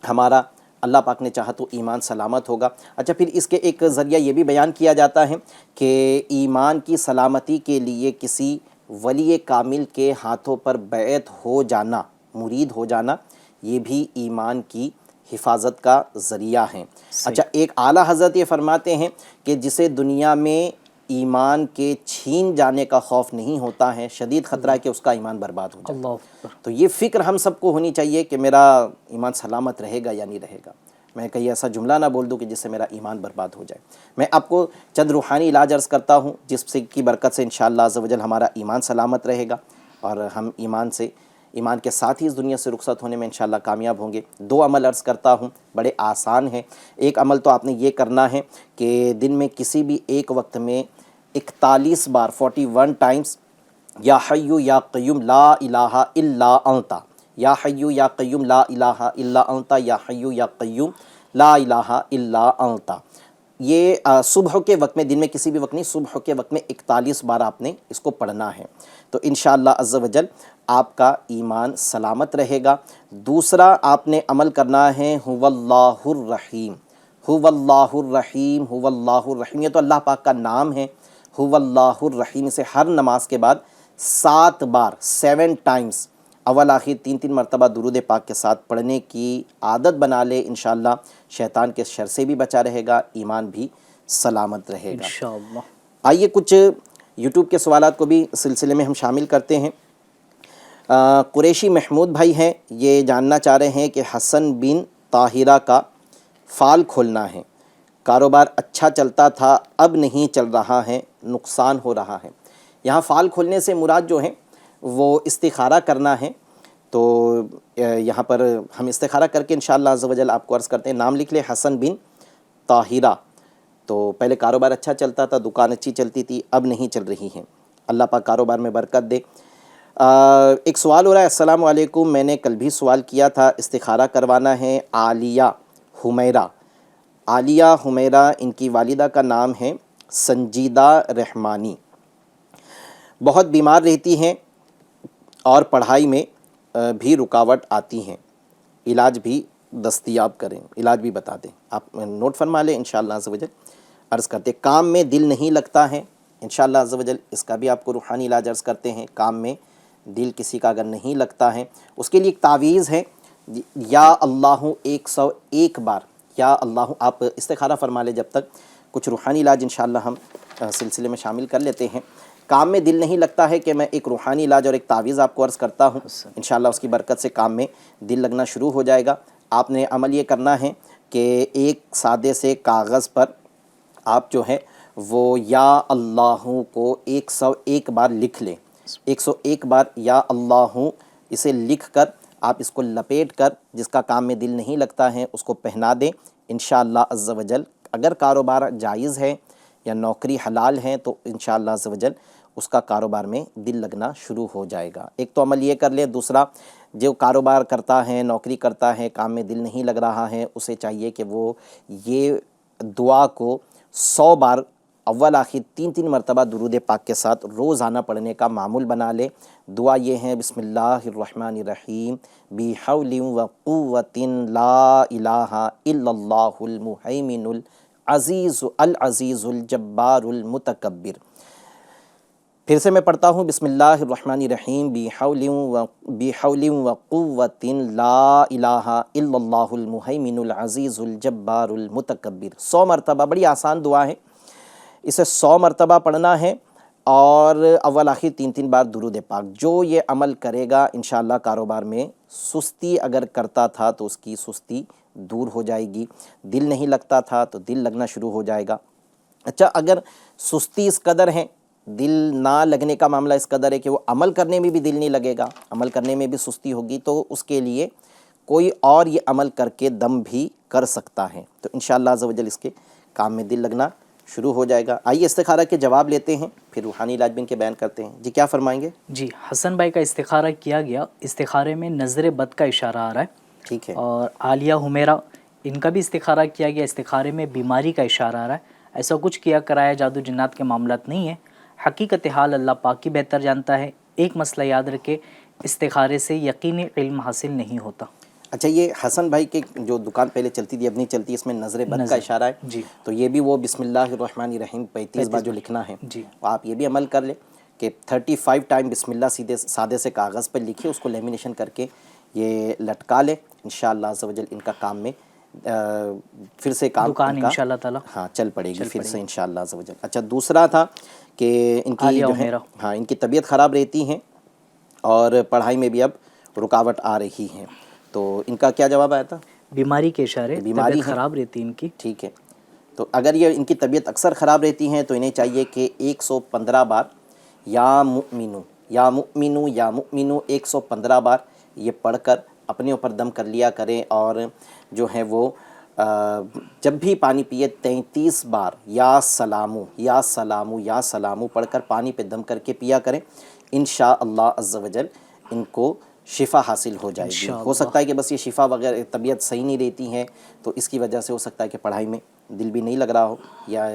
ہمارا اللہ پاک نے چاہا تو ایمان سلامت ہوگا۔ اچھا، پھر اس کے ایک ذریعہ یہ بھی بیان کیا جاتا ہے کہ ایمان کی سلامتی کے لیے کسی ولی کامل کے ہاتھوں پر بیعت ہو جانا، مرید ہو جانا، یہ بھی ایمان کی حفاظت کا ذریعہ ہیں۔ اچھا، ایک اعلیٰ حضرت یہ فرماتے ہیں کہ جسے دنیا میں ایمان کے چھین جانے کا خوف نہیں ہوتا ہے، شدید خطرہ ہے کہ اس کا ایمان برباد ہو جائے۔ اللہ اکبر۔ تو یہ فکر ہم سب کو ہونی چاہیے کہ میرا ایمان سلامت رہے گا یا نہیں رہے گا، میں کہیں ایسا جملہ نہ بول دوں کہ جس سے میرا ایمان برباد ہو جائے۔ میں آپ کو چند روحانی علاج عرض کرتا ہوں جس سے کی برکت سے انشاءاللہ عز و جل ہمارا ایمان سلامت رہے گا اور ہم ایمان کے ساتھ ہی اس دنیا سے رخصت ہونے میں انشاءاللہ کامیاب ہوں گے۔ 2 عمل عرض کرتا ہوں، بڑے آسان ہیں۔ ایک عمل تو آپ نے یہ کرنا ہے کہ دن میں کسی بھی ایک وقت میں 41 بار 41 ٹائمز یا حیو یا قیوم لا الہ الا انت، یا حیو یا قیوم لا الہ الا انت، یا حیو یا قیوم لا الہ الا انت، یہ صبح کے وقت میں، دن میں کسی بھی وقت نہیں، صبح کے وقت میں 41 بار آپ نے اس کو پڑھنا ہے، تو انشاءاللہ عز و جل آپ کا ایمان سلامت رہے گا۔ دوسرا آپ نے عمل کرنا ہے هو اللہ الرحیم، هو اللہ الرحیم، هو اللہ الرحیم، یہ تو اللہ پاک کا نام ہے، هو اللہ الرحیم، اسے ہر نماز کے بعد 7 بار 7 ٹائمز اول آخر 3 مرتبہ درود پاک کے ساتھ پڑھنے کی عادت بنا لے، انشاءاللہ شیطان کے شر سے بھی بچا رہے گا، ایمان بھی سلامت رہے گا۔ انشاءاللہ۔ آئیے کچھ یوٹیوب کے سوالات کو بھی سلسلے میں ہم شامل کرتے ہیں۔ قریشی محمود بھائی ہیں، یہ جاننا چاہ رہے ہیں کہ حسن بن طاہرہ کا فال کھولنا ہے، کاروبار اچھا چلتا تھا اب نہیں چل رہا ہے، نقصان ہو رہا ہے۔ یہاں فال کھولنے سے مراد جو ہے وہ استخارہ کرنا ہے، تو یہاں پر ہم استخارہ کر کے انشاءاللہ عز و جل آپ کو عرض کرتے ہیں، نام لکھ لیں حسن بن طاہرہ، تو پہلے کاروبار اچھا چلتا تھا، دکان اچھی چلتی تھی، اب نہیں چل رہی ہیں، اللہ پاک کاروبار میں برکت دے۔ ایک سوال ہو رہا ہے، السلام علیکم، میں نے کل بھی سوال کیا تھا، استخارہ کروانا ہے عالیہ حمیرہ۔ عالیہ حمیرہ ان کی والدہ کا نام ہے سنجیدہ رحمانی، بہت بیمار رہتی ہیں اور پڑھائی میں بھی رکاوٹ آتی ہیں، علاج بھی دستیاب کریں، علاج بھی بتا دیں، آپ نوٹ فرما لیں، انشاءاللہ عز و جل عرض کرتے۔ کام میں دل نہیں لگتا ہے، انشاءاللہ عز و جل اس کا بھی آپ کو روحانی علاج عرض کرتے ہیں۔ کام میں دل کسی کا اگر نہیں لگتا ہے، اس کے لیے ایک تعویذ ہے، یا اللہ 101 بار، یا اللہ، آپ استخارہ فرما لیں، جب تک کچھ روحانی علاج انشاءاللہ ہم سلسلے میں شامل کر لیتے ہیں۔ کام میں دل نہیں لگتا ہے کہ میں ایک روحانی علاج اور ایک تعویذ آپ کو عرض کرتا ہوں، انشاءاللہ اس کی برکت سے کام میں دل لگنا شروع ہو جائے گا۔ آپ نے عمل یہ کرنا ہے کہ ایک سادے سے کاغذ پر آپ جو ہے وہ یا اللہ کو 101 بار لکھ لیں، 101 بار یا اللہ اسے لکھ کر آپ اس کو لپیٹ کر، جس کا کام میں دل نہیں لگتا ہے اس کو پہنا دیں، انشاءاللہ عز و جل اگر کاروبار جائز ہے یا نوکری حلال ہیں تو انشاءاللہ عز و جل اس کا کاروبار میں دل لگنا شروع ہو جائے گا۔ ایک تو عمل یہ کر لیں، دوسرا جو کاروبار کرتا ہے، نوکری کرتا ہے، کام میں دل نہیں لگ رہا ہے، اسے چاہیے کہ وہ یہ دعا کو 100 بار اول آخر 3 مرتبہ درود پاک کے ساتھ روزانہ پڑھنے کا معمول بنا لے۔ دعا یہ ہے، بسم اللہ الرحمن الرحیم، بحول وقوت لا الہ الا اللہ المہیمن العزیز الجبار المتکبر۔ پھر سے میں پڑھتا ہوں، بسم اللہ الرحمن الرحیم، بحول وقوت لا الہ الا اللہ المہیمن العزیز الجبار المتکبر۔ 100 مرتبہ، بڑی آسان دعا ہے، اسے 100 مرتبہ پڑھنا ہے اور اول آخر 3 بار درود پاک۔ جو یہ عمل کرے گا انشاءاللہ کاروبار میں سستی اگر کرتا تھا تو اس کی سستی دور ہو جائے گی، دل نہیں لگتا تھا تو دل لگنا شروع ہو جائے گا۔ اچھا، اگر سستی اس قدر ہے، دل نہ لگنے کا معاملہ اس قدر ہے کہ وہ عمل کرنے میں بھی دل نہیں لگے گا، عمل کرنے میں بھی سستی ہوگی، تو اس کے لیے کوئی اور یہ عمل کر کے دم بھی کر سکتا ہے، تو انشاءاللہ عز و جل اس کے کام میں دل لگنا شروع ہو جائے گا۔ آئیے استخارہ کے جواب لیتے ہیں، پھر روحانی علاج بھی ان کے بیان کرتے ہیں۔ جی کیا فرمائیں گے؟ جی، حسن بھائی کا استخارہ کیا گیا، استخارے میں نظر بد کا اشارہ آ رہا ہے، ٹھیک ہے، اور عالیہ حمیرہ ان کا بھی استخارہ کیا گیا، استخارے میں بیماری کا اشارہ آ رہا ہے۔ ایسا کچھ کیا کرایا جادو جنات کے معاملات نہیں ہے، حقیقت حال اللہ پاک کی بہتر جانتا ہے۔ ایک مسئلہ یاد رکھے، استخارے سے یقینی علم حاصل نہیں ہوتا۔ اچھا، یہ حسن بھائی کے جو دکان پہلے چلتی تھی اب نہیں چلتی، اس میں نظر بد کا اشارہ ہے، جی، تو یہ بھی وہ بسم اللہ الرحمن الرحیم 35 بار جو لکھنا ہے، جی، آپ یہ بھی عمل کر لیں کہ 35 ٹائم بسم اللہ سیدھے سادے سے کاغذ پر لکھے، اس کو لیمینیشن کر کے یہ لٹکا لیں، انشاءاللہ عز و جل ان کا کام میں پھر سے کام دکان ان کا انشاءاللہ تعالی ہاں چل پڑے گی پھر سے انشاءاللہ عز و جل۔ اچھا، دوسرا تھا کہ ان کی جو ہے ہاں ان کی طبیعت خراب رہتی ہیں اور پڑھائی میں بھی اب رکاوٹ آ رہی ہے، تو ان کا کیا جواب آیا تھا؟ بیماری کے اشارے، بیماری طبیعت خراب رہتی ان کی، ٹھیک ہے، تو اگر یہ ان کی طبیعت اکثر خراب رہتی ہیں تو انہیں چاہیے کہ 115 بار یا مؤمنو یا مؤمنو یا مؤمنو 115 بار یہ پڑھ کر اپنے اوپر دم کر لیا کریں، اور جو ہے وہ جب بھی پانی پیے 33 بار یا سلامو یا سلامو یا سلامو پڑھ کر پانی پہ دم کر کے پیا کریں، انشاءاللہ عز و جل ان کو شفا حاصل ہو جائے گی۔ ہو سکتا ہے کہ بس یہ شفا وغیرہ طبیعت صحیح نہیں رہتی ہے تو اس کی وجہ سے ہو سکتا ہے کہ پڑھائی میں دل بھی نہیں لگ رہا ہو، یا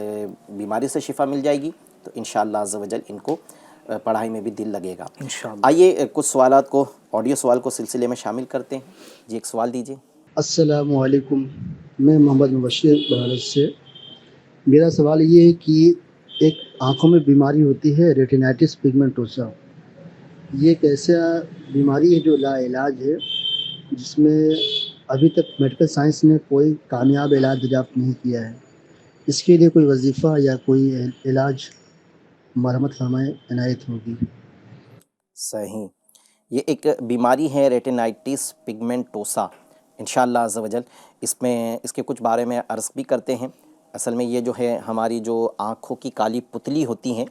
بیماری سے شفا مل جائے گی تو انشاءاللہ عز و جل ان کو پڑھائی میں بھی دل لگے گا۔ آئیے کچھ سوالات کو، آڈیو سوال کو سلسلے میں شامل کرتے ہیں۔ جی ایک سوال دیجیے۔ السلام علیکم، میں محمد مبشر بھارت سے۔ میرا سوال یہ ہے کہ ایک آنکھوں میں بیماری ہوتی ہے ریٹینائٹس پگمنٹوسا، یہ ایک ایسا بیماری ہے جو لا علاج ہے، جس میں ابھی تک میڈیکل سائنس نے کوئی کامیاب علاج دریافت نہیں کیا ہے۔ اس کے لیے کوئی وظیفہ یا کوئی علاج مرحمت فرمائے عنایت ہوگی۔ صحیح، یہ ایک بیماری ہے ریٹینائٹس پگمنٹوسا، انشاءاللہ عز و جل اس کے کچھ بارے میں عرض بھی کرتے ہیں۔ اصل میں یہ جو ہے ہماری جو آنکھوں کی کالی پتلی ہوتی ہیں،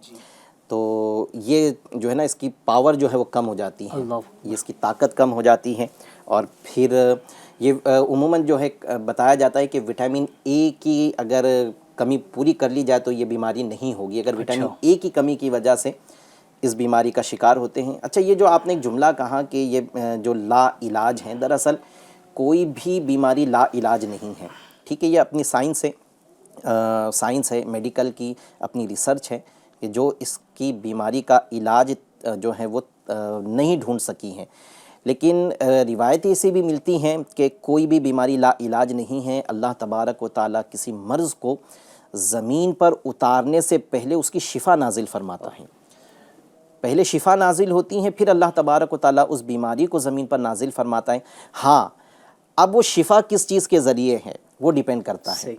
تو یہ جو ہے نا اس کی پاور جو ہے وہ کم ہو جاتی ہے، یہ اس کی طاقت کم ہو جاتی ہے، اور پھر یہ عموماً جو ہے بتایا جاتا ہے کہ وٹامن اے کی اگر کمی پوری کر لی جائے تو یہ بیماری نہیں ہوگی، اگر وٹامن اے کی کمی کی وجہ سے اس بیماری کا شکار ہوتے ہیں۔ اچھا، یہ جو آپ نے ایک جملہ کہا کہ یہ جو لا علاج ہیں، دراصل کوئی بھی بیماری لا علاج نہیں ہے، ٹھیک ہے، یہ اپنی سائنس ہے، میڈیکل کی اپنی ریسرچ ہے کہ جو اس کی بیماری کا علاج جو ہے وہ نہیں ڈھونڈ سکی ہیں، لیکن روایتیں ایسی بھی ملتی ہیں کہ کوئی بھی بیماری لا علاج نہیں ہے۔ اللہ تبارک و تعالیٰ کسی مرض کو زمین پر اتارنے سے پہلے اس کی شفا نازل فرماتا ہے، پہلے شفا نازل ہوتی ہیں، پھر اللہ تبارک و تعالیٰ اس بیماری کو زمین پر نازل فرماتا ہے۔ ہاں، اب وہ شفا کس چیز کے ذریعے ہے وہ ڈیپینڈ کرتا ہے،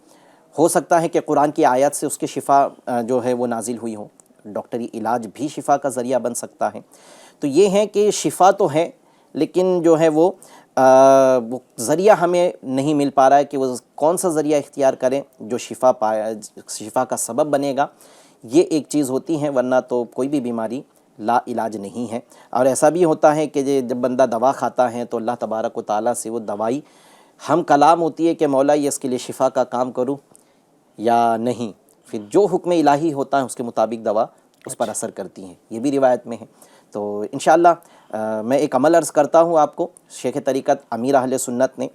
ہو سکتا ہے کہ قرآن کی آیات سے اس کے شفا جو ہے وہ نازل ہوئی ہو، ڈاکٹری علاج بھی شفا کا ذریعہ بن سکتا ہے۔ تو یہ ہے کہ شفا تو ہے، لیکن جو ہے وہ ذریعہ ہمیں نہیں مل پا رہا ہے کہ وہ کون سا ذریعہ اختیار کریں جو شفا کا سبب بنے گا، یہ ایک چیز ہوتی ہے، ورنہ تو کوئی بھی بیماری لا علاج نہیں ہے۔ اور ایسا بھی ہوتا ہے کہ جب بندہ دوا کھاتا ہے تو اللہ تبارک و تعالیٰ سے وہ دوائی ہم کلام ہوتی ہے کہ مولا یہ اس کے لیے شفا کا کام کروں یا نہیں، پھر جو حکم الہی ہوتا ہے اس کے مطابق دوا اس پر اثر کرتی ہیں، یہ بھی روایت میں ہے۔ تو انشاءاللہ میں ایک عمل عرض کرتا ہوں آپ کو۔ شیخ طریقت امیر اہل سنت نے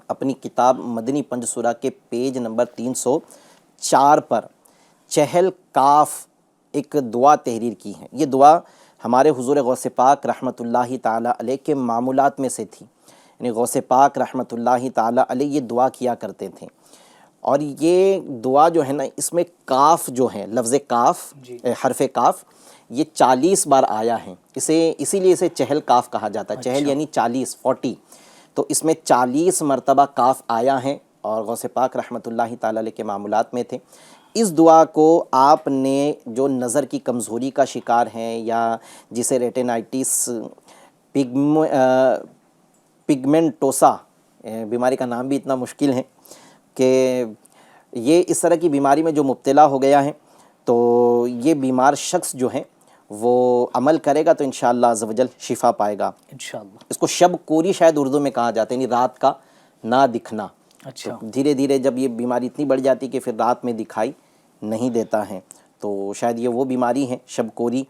اپنی کتاب مدنی پنج سورہ کے پیج نمبر 304 پر چہل کاف ایک دعا تحریر کی ہے۔ یہ دعا ہمارے حضور غوث پاک رحمۃ اللہ تعالیٰ علیہ کے معمولات میں سے تھی، یعنی غوث پاک رحمۃ اللہ تعالیٰ علیہ یہ دعا کیا کرتے تھے، اور یہ دعا جو ہے نا اس میں کاف جو ہے، لفظ کاف، حرف کاف، یہ 40 بار آیا ہے، اسی لیے اسے چہل کاف کہا جاتا ہے۔ چہل یعنی 40 تو اس میں 40 مرتبہ کاف آیا ہے، اور غوث پاک رحمۃ اللہ تعالیٰ علیہ کے معمولات میں تھے۔ اس دعا کو آپ نے جو نظر کی کمزوری کا شکار ہیں، یا جسے ریٹینائٹس پگمنٹوسا، بیماری کا نام بھی اتنا مشکل ہے کہ یہ اس طرح کی بیماری میں جو مبتلا ہو گیا ہے، تو یہ بیمار شخص جو ہے وہ عمل کرے گا تو انشاءاللہ عز و جل شفا پائے گا انشاءاللہ۔ اس کو شب کوری شاید اردو میں کہا جاتا ہے، یعنی رات کا نہ دکھنا۔ اچھا، دھیرے دھیرے جب یہ بیماری اتنی بڑھ جاتی کہ پھر رات میں دکھائی نہیں دیتا ہے، تو شاید یہ وہ بیماری ہے شب کوری،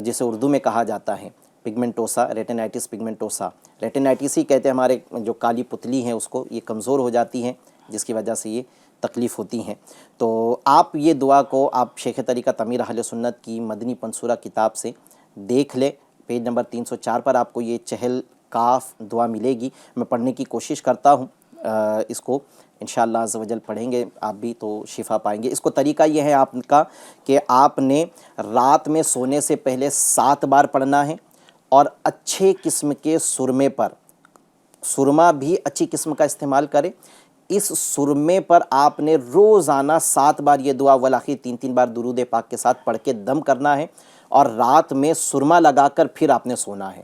جسے اردو میں کہا جاتا ہے پگمنٹوسا، ریٹینائٹس پگمنٹوسا۔ ریٹینائٹس ہی کہتے ہیں، ہمارے جو کالی پتلی ہیں اس کو، یہ کمزور ہو جاتی ہے جس کی وجہ سے یہ تکلیف ہوتی ہیں۔ تو آپ یہ دعا کو آپ شیخ طریقت امیر اہل سنت کی مدنی پنسورہ کتاب سے دیکھ لیں، پیج نمبر 304 پر آپ کو یہ چہل کاف دعا ملے گی۔ میں پڑھنے کی کوشش کرتا ہوں اس کو، انشاءاللہ عز و جل پڑھیں گے آپ بھی تو شفا پائیں گے۔ اس کو طریقہ یہ ہے آپ کا کہ آپ نے رات میں سونے سے پہلے 7 بار پڑھنا ہے، اور اچھے قسم کے سرمے پر، سرما بھی اچھی قسم کا استعمال کریں، اس سرمے پر آپ نے روزانہ 7 بار یہ دعا والآخر 3 بار درود پاک کے ساتھ پڑھ کے دم کرنا ہے، اور رات میں سرما لگا کر پھر آپ نے سونا ہے۔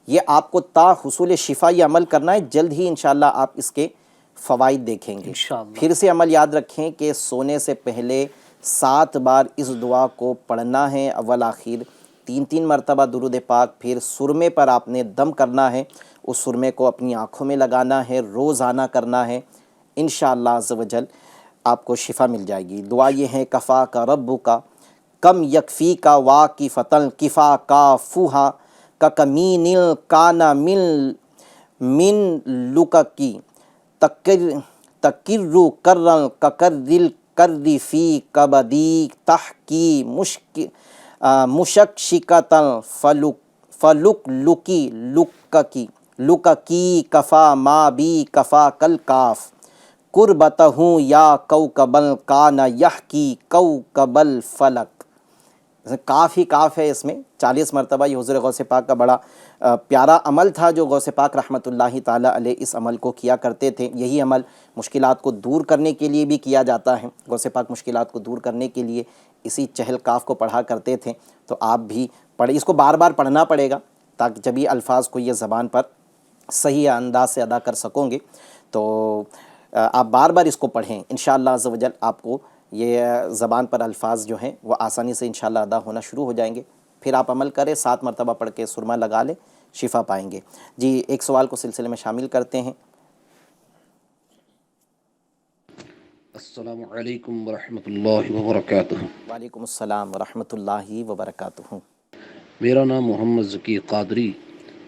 یہ آپ کو تا حصول شفا یہ عمل کرنا ہے، جلد ہی انشاءاللہ آپ اس کے فوائد دیکھیں گے۔ پھر سے عمل یاد رکھیں کہ سونے سے پہلے 7 بار اس دعا کو پڑھنا ہے، اول آخر 3 مرتبہ درود پاک، پھر سرمے پر آپ نے دم کرنا ہے، اس سرمے کو اپنی آنکھوں میں لگانا ہے، روزانہ کرنا ہے، انشاءاللہ عز و جل آپ کو شفا مل جائے گی۔ دعا یہ ہے، کفا کا رب کا کم یکفی کا واقفتن کفا کا فوہا کا کمین کانا من لککی تکر کرن ککر کردی فی کبدی تحکی مشکشکتن فلک لکی کفا ما بی کفا کل کاف قربتہوں یا کوکبل کانا یحکی کوکبل فلک۔ کاف ہی کاف ہے، اس میں 40 مرتبہ یہ حضور غوث پاک کا بڑا پیارا عمل تھا جو غوث پاک رحمۃ اللہ تعالیٰ علیہ اس عمل کو کیا کرتے تھے۔ یہی عمل مشکلات کو دور کرنے کے لیے بھی کیا جاتا ہے، غوث پاک مشکلات کو دور کرنے کے لیے اسی چہل کاف کو پڑھا کرتے تھے۔ تو آپ بھی پڑھیں، اس کو بار بار پڑھنا پڑے گا تاکہ جب یہ الفاظ کو یہ زبان پر صحیح انداز سے ادا کر سکوں گے، تو آپ بار بار اس کو پڑھیں، انشاءاللہ عز و جل آپ کو یہ زبان پر الفاظ جو ہیں وہ آسانی سے انشاءاللہ ادا ہونا شروع ہو جائیں گے۔ پھر آپ عمل کریں، 7 مرتبہ پڑھ کے سرما لگا لیں، شفا پائیں گے۔ جی، ایک سوال کو سلسلے میں شامل کرتے ہیں۔ السلام علیکم ورحمۃ اللہ وبرکاتہ۔ وعلیکم السلام ورحمۃ اللہ وبرکاتہ۔ میرا نام محمد ذکی قادری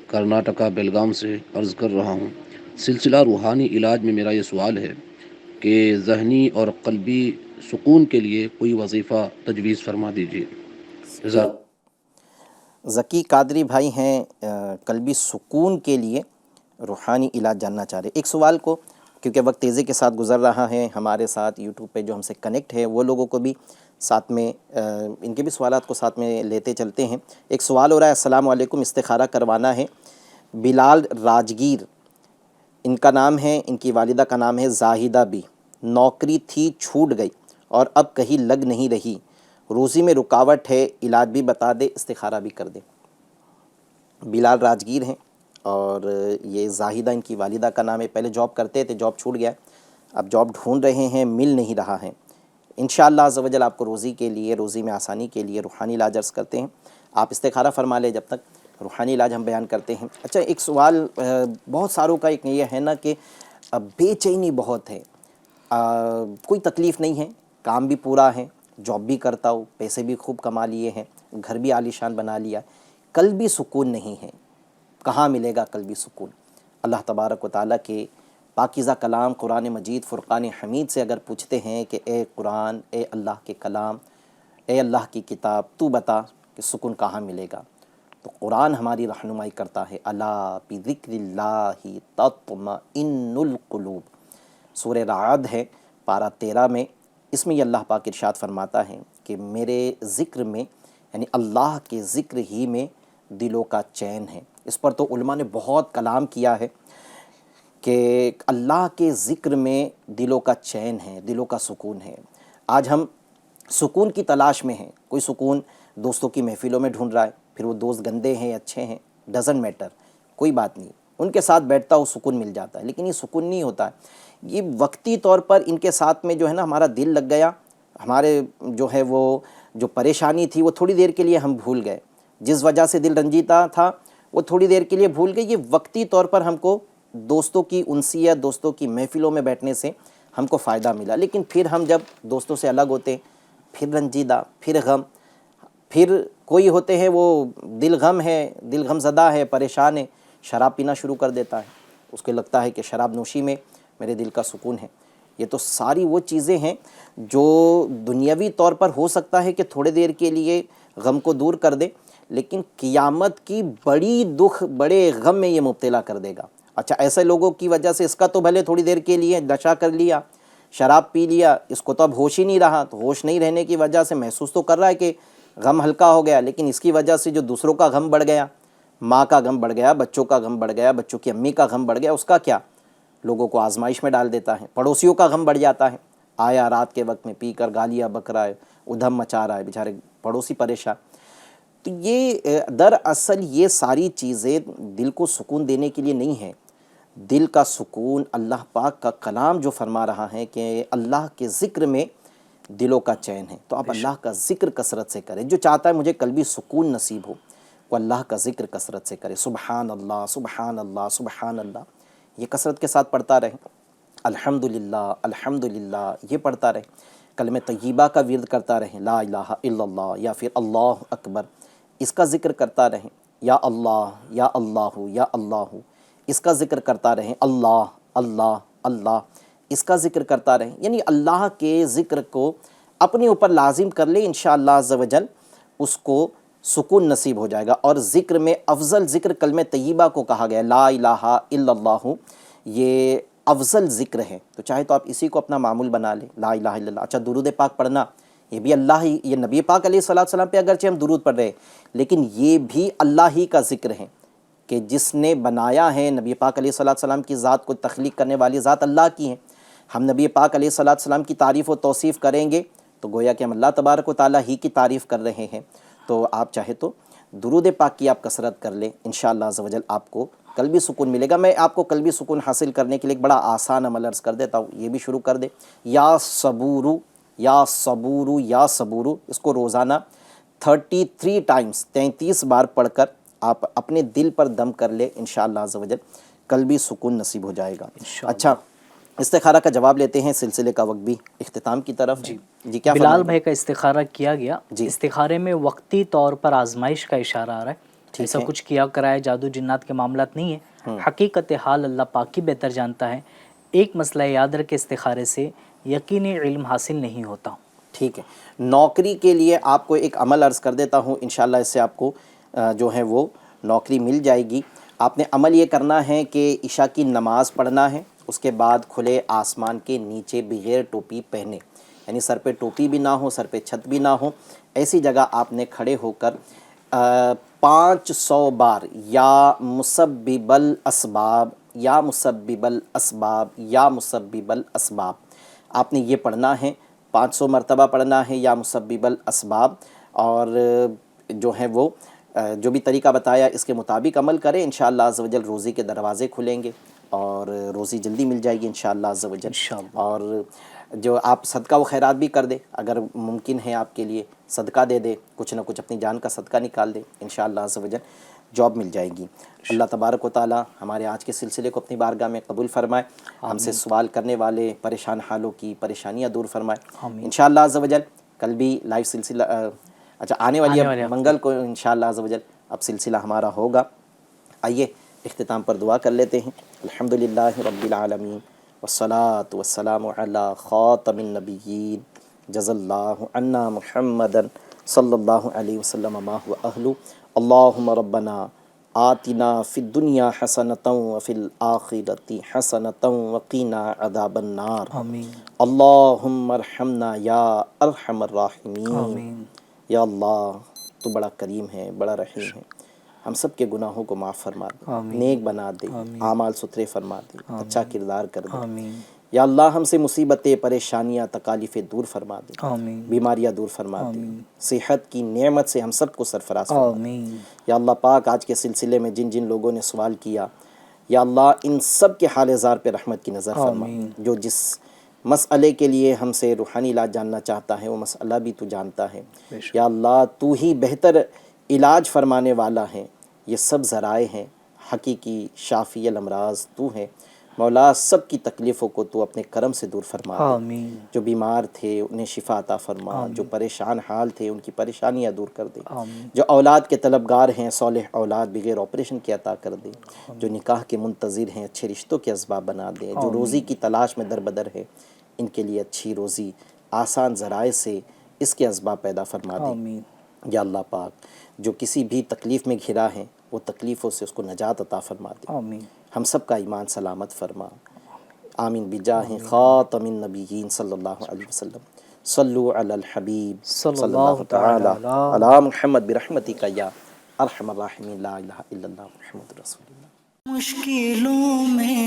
کرناٹکا بیلگام سے عرض کر رہا ہوں۔ سلسلہ روحانی علاج میں میرا یہ سوال ہے کہ ذہنی اور قلبی سکون کے لیے کوئی وظیفہ تجویز فرما دیجیے۔ ذکی قادری بھائی ہیں، قلبی سکون کے لیے روحانی علاج جاننا چاہ رہے۔ ایک سوال کو، کیونکہ وقت تیزی کے ساتھ گزر رہا ہے، ہمارے ساتھ یوٹیوب پہ جو ہم سے کنیکٹ ہے وہ لوگوں کو بھی ساتھ میں ان کے بھی سوالات کو ساتھ میں لیتے چلتے ہیں۔ ایک سوال ہو رہا ہے، السلام علیکم، استخارہ کروانا ہے۔ بلال راجگیر ان کا نام ہے، ان کی والدہ کا نام ہے زاہدہ بی۔ نوکری تھی، چھوٹ گئی اور اب کہیں لگ نہیں رہی، روزی میں رکاوٹ ہے، علاج بھی بتا دے، استخارہ بھی کر دے۔ بلال راجگیر ہیں اور یہ زاہدہ ان کی والدہ کا نام ہے۔ پہلے جاب کرتے تھے، جاب چھوٹ گیا، اب جاب ڈھونڈ رہے ہیں، مل نہیں رہا ہے۔ انشاءاللہ عز و جل آپ کو روزی کے لیے، روزی میں آسانی کے لیے روحانی علاج عرض کرتے ہیں۔ آپ استخارہ فرما لیں، جب تک روحانی علاج ہم بیان کرتے ہیں۔ اچھا، ایک سوال بہت ساروں کا ایک یہ ہے نا کہ بے چینی بہت ہے، کوئی تکلیف نہیں ہے، کام بھی پورا ہے، جاب بھی کرتا ہوں، پیسے بھی خوب کما لیے ہیں، گھر بھی عالیشان بنا لیا، قلبی سکون نہیں ہے، کہاں ملے گا قلبی سکون؟ اللہ تبارک و تعالیٰ کے پاکیزہ کلام قرآن مجید فرقان حمید سے اگر پوچھتے ہیں کہ اے قرآن، اے اللہ کے کلام، اے اللہ کی کتاب، تو بتا کہ سکون کہاں ملے گا، تو قرآن ہماری رہنمائی کرتا ہے، الا بذکر اللہ تطمئن القلوب، سورہ رعد ہے پارہ 13 میں، اس میں یہ اللہ پاک ارشاد فرماتا ہے کہ میرے ذکر میں، یعنی اللہ کے ذکر ہی میں دلوں کا چین ہے۔ اس پر تو علماء نے بہت کلام کیا ہے کہ اللہ کے ذکر میں دلوں کا چین ہے، دلوں کا سکون ہے۔ آج ہم سکون کی تلاش میں ہیں، کوئی سکون دوستوں کی محفلوں میں ڈھونڈ رہا ہے، پھر وہ دوست گندے ہیں اچھے ہیں، ڈزنٹ میٹر، کوئی بات نہیں، ان کے ساتھ بیٹھتا ہو سکون مل جاتا ہے، لیکن یہ سکون نہیں ہوتا ہے، یہ وقتی طور پر ان کے ساتھ میں جو ہے نا ہمارا دل لگ گیا، ہمارے جو ہے وہ جو پریشانی تھی وہ تھوڑی دیر کے لیے ہم بھول گئے، جس وجہ سے دل رنجیدہ تھا وہ تھوڑی دیر کے لیے بھول گئے، یہ وقتی طور پر ہم کو دوستوں کی انسیت، دوستوں کی محفلوں میں بیٹھنے سے ہم کو فائدہ ملا، لیکن پھر ہم جب دوستوں سے الگ ہوتے پھر رنجیدہ، پھر غم، پھر کوئی ہوتے ہیں وہ دل غم ہے، دل غم زدہ ہے، پریشان ہے، شراب پینا شروع کر دیتا ہے، اس کو لگتا ہے کہ شراب نوشی میں میرے دل کا سکون ہے۔ یہ تو ساری وہ چیزیں ہیں جو دنیاوی طور پر ہو سکتا ہے کہ تھوڑے دیر کے لیے غم کو دور کر دے، لیکن قیامت کی بڑی دکھ، بڑے غم میں یہ مبتلا کر دے گا۔ اچھا، ایسے لوگوں کی وجہ سے اس کا تو بھلے تھوڑی دیر کے لیے نشہ کر لیا، شراب پی لیا، اس کو تو اب ہوش ہی نہیں رہا، تو ہوش نہیں رہنے کی وجہ سے محسوس تو کر رہا ہے کہ غم ہلکا ہو گیا، لیکن اس کی وجہ سے جو دوسروں کا غم بڑھ گیا، ماں کا غم بڑھ گیا، بچوں کا غم بڑھ گیا، بچوں کی امی کا غم بڑھ گیا، اس کا کیا؟ لوگوں کو آزمائش میں ڈال دیتا ہے، پڑوسیوں کا غم بڑھ جاتا ہے، آیا رات کے وقت میں پی کر گالیاں بک رہا ہے، ادھم مچا رہا ہے، بیچارے پڑوسی پریشان۔ تو یہ دراصل یہ ساری چیزیں دل کو سکون دینے کے لیے نہیں ہیں، دل کا سکون اللہ پاک کا کلام جو فرما رہا ہے کہ اللہ کے ذکر میں دلوں کا چین ہے، تو آپ اللہ کا ذکر کثرت سے کریں۔ جو چاہتا ہے مجھے قلبی سکون نصیب ہو، وہ اللہ کا ذکر کثرت سے کرے، سبحان اللہ سبحان اللہ سبحان اللہ، یہ کثرت کے ساتھ پڑھتا رہے، الحمدللہ الحمدللہ یہ پڑھتا رہے، کلمہ طیبہ کا ورد کرتا رہے، لا الہ الا اللہ یا پھر اللہ اکبر، اس کا ذکر کرتا رہیں، یا اللہ یا اللہ یا اللہ، اس کا ذکر کرتا رہیں، اللہ اللہ اللہ، اس کا ذکر کرتا رہیں، یعنی اللہ کے ذکر کو اپنے اوپر لازم کر لے، انشاءاللہ عز و جل اس کو سکون نصیب ہو جائے گا۔ اور ذکر میں افضل ذکر کلمہ طیبہ کو کہا گیا، لا الہ الا اللہ، یہ افضل ذکر ہے، تو چاہے تو آپ اسی کو اپنا معمول بنا لیں، لا الہ الا اللہ۔ اچھا، درود پاک پڑھنا، یہ بھی اللہ ہی، یہ نبی پاک علیہ السلام پہ اگرچہ ہم درود پڑھ رہے ہیں، لیکن یہ بھی اللہ ہی کا ذکر ہے کہ جس نے بنایا ہے، نبی پاک علیہ السلام کی ذات کو تخلیق کرنے والی ذات اللہ کی ہے، ہم نبی پاک علیہ السلام کی تعریف و توصیف کریں گے تو گویا کہ ہم اللہ تبارک و تعالیٰ ہی کی تعریف کر رہے ہیں۔ تو آپ چاہے تو درود پاک کی آپ کثرت کر لیں، انشاءاللہ عز و جل آپ کو قلبی سکون ملے گا۔ میں آپ کو قلبی سکون حاصل کرنے کے لیے ایک بڑا آسان عمل عرض کر دیتا ہوں، یہ بھی شروع کر دے، یا صبورو یا صبورو یا صبورو، اس کو روزانہ 33 ٹائمز 33 بار پڑھ کر آپ اپنے دل پر دم کر لیں، انشاءاللہ عز و جل قلبی سکون نصیب ہو جائے گا۔ اچھا، استخارہ کا جواب لیتے ہیں، سلسلے کا وقت بھی اختتام کی طرف۔ جی کیا بلال بھائی کا استخارہ کیا گیا، جی، استخارے میں وقتی طور پر آزمائش کا اشارہ آ رہا ہے، ایسا کچھ کیا کرائے، جادو جنات کے معاملات نہیں ہیں، حقیقت حال اللہ پاک کی بہتر جانتا ہے۔ ایک مسئلہ یاد رکھے، استخارے سے یقینی علم حاصل نہیں ہوتا۔ ٹھیک ہے، نوکری کے لیے آپ کو ایک عمل عرض کر دیتا ہوں، انشاءاللہ اس سے آپ کو جو ہے وہ نوکری مل جائے گی۔ آپ نے عمل یہ کرنا ہے کہ عشاء کی نماز پڑھنا ہے، اس کے بعد کھلے آسمان کے نیچے بغیر ٹوپی پہنے، یعنی سر پہ ٹوپی بھی نہ ہو، سر پہ چھت بھی نہ ہو، ایسی جگہ آپ نے کھڑے ہو کر 500 بار یا مسبب الاسباب یا مسبب الاسباب یا مسبب الاسباب آپ نے یہ پڑھنا ہے، 500 مرتبہ پڑھنا ہے یا مسبب الاسباب، اور جو ہے وہ جو بھی طریقہ بتایا اس کے مطابق عمل کریں، انشاءاللہ عز و جل روزی کے دروازے کھلیں گے اور روزی جلدی مل جائے گی انشاءاللہ عز و جل۔ اور جو آپ صدقہ و خیرات بھی کر دیں، اگر ممکن ہے آپ کے لیے صدقہ دے دے، کچھ نہ کچھ اپنی جان کا صدقہ نکال دے انشاءاللہ عز و جل، جاب مل جائے گی۔ اللہ تبارک و تعالی ہمارے آج کے سلسلے کو اپنی بارگاہ میں قبول فرمائے، ہم سے سوال کرنے والے پریشان حالوں کی پریشانیاں دور فرمائے۔ انشاءاللہ عز و جل کل بھی لائیو سلسلہ اچھا آنے والی منگل کو انشاءاللہ عز و جل اب سلسلہ ہمارا ہوگا۔ آئیے اختتام پر دعا کر لیتے ہیں۔ الحمدللہ رب العالمین والصلاة والسلام علی خاتم النبیین جزا اللہ عنا محمدا صلی اللہ علیہ وسلم ما هو اہلو۔ اللہم ربنا آتنا فی الدنیا حسنۃ وفی الآخرۃ حسنۃ وقنا عذاب النار۔ اللہم ارحمنا یا ارحم الراحمین۔ یا اللہ تو بڑا کریم ہے، بڑا رحیم ہے، ہم سب کے گناہوں کو معاف فرما دے، نیک بنا دے، اعمال ستھرے فرما دے، اچھا کردار کر دے۔ یا اللہ ہم سے مصیبتیں، پریشانیاں، تکالیفیں دور فرما دے، بیماریاں دور فرما دے، صحت کی نعمت سے ہم سب کو سرفراز فرما دے۔ یا اللہ پاک آج کے سلسلے میں جن جن لوگوں نے سوال کیا، یا اللہ ان سب کے حال زار پہ رحمت کی نظر فرما۔ جو جس مسئلے کے لیے ہم سے روحانی علاج جاننا چاہتا ہے وہ مسئلہ بھی تو جانتا ہے۔ یا اللہ تو ہی بہتر علاج فرمانے والا ہے، یہ سب ذرائع ہیں، حقیقی شافی الامراض تو ہے۔ مولا سب کی تکلیفوں کو تو اپنے کرم سے دور فرما دے، جو بیمار تھے انہیں شفا عطا فرما، جو پریشان حال تھے ان کی پریشانیاں دور کر دے، جو اولاد کے طلبگار ہیں صالح اولاد بغیر آپریشن کے عطا کر دے، جو نکاح کے منتظر ہیں اچھے رشتوں کے اسباب بنا دے، جو روزی کی تلاش میں دربدر ہے ان کے لیے اچھی روزی آسان ذرائع سے اس کے اسباب پیدا فرما دے۔ یا اللہ پاک جو کسی بھی تکلیف میں گھرا ہے وہ تکلیفوں سے اس کو نجات عطا فرما دے، ہم سب کا ایمان سلامت فرما۔ آمین بجاہ خاتم النبیین صلی اللہ علیہ وسلم۔ صلو علی الحبیب صلی اللہ تعالی علی محمد برحمتک یا ارحم الراحمین۔ لا الہ الا اللہ محمد رسول اللہ۔ مشکلوں میں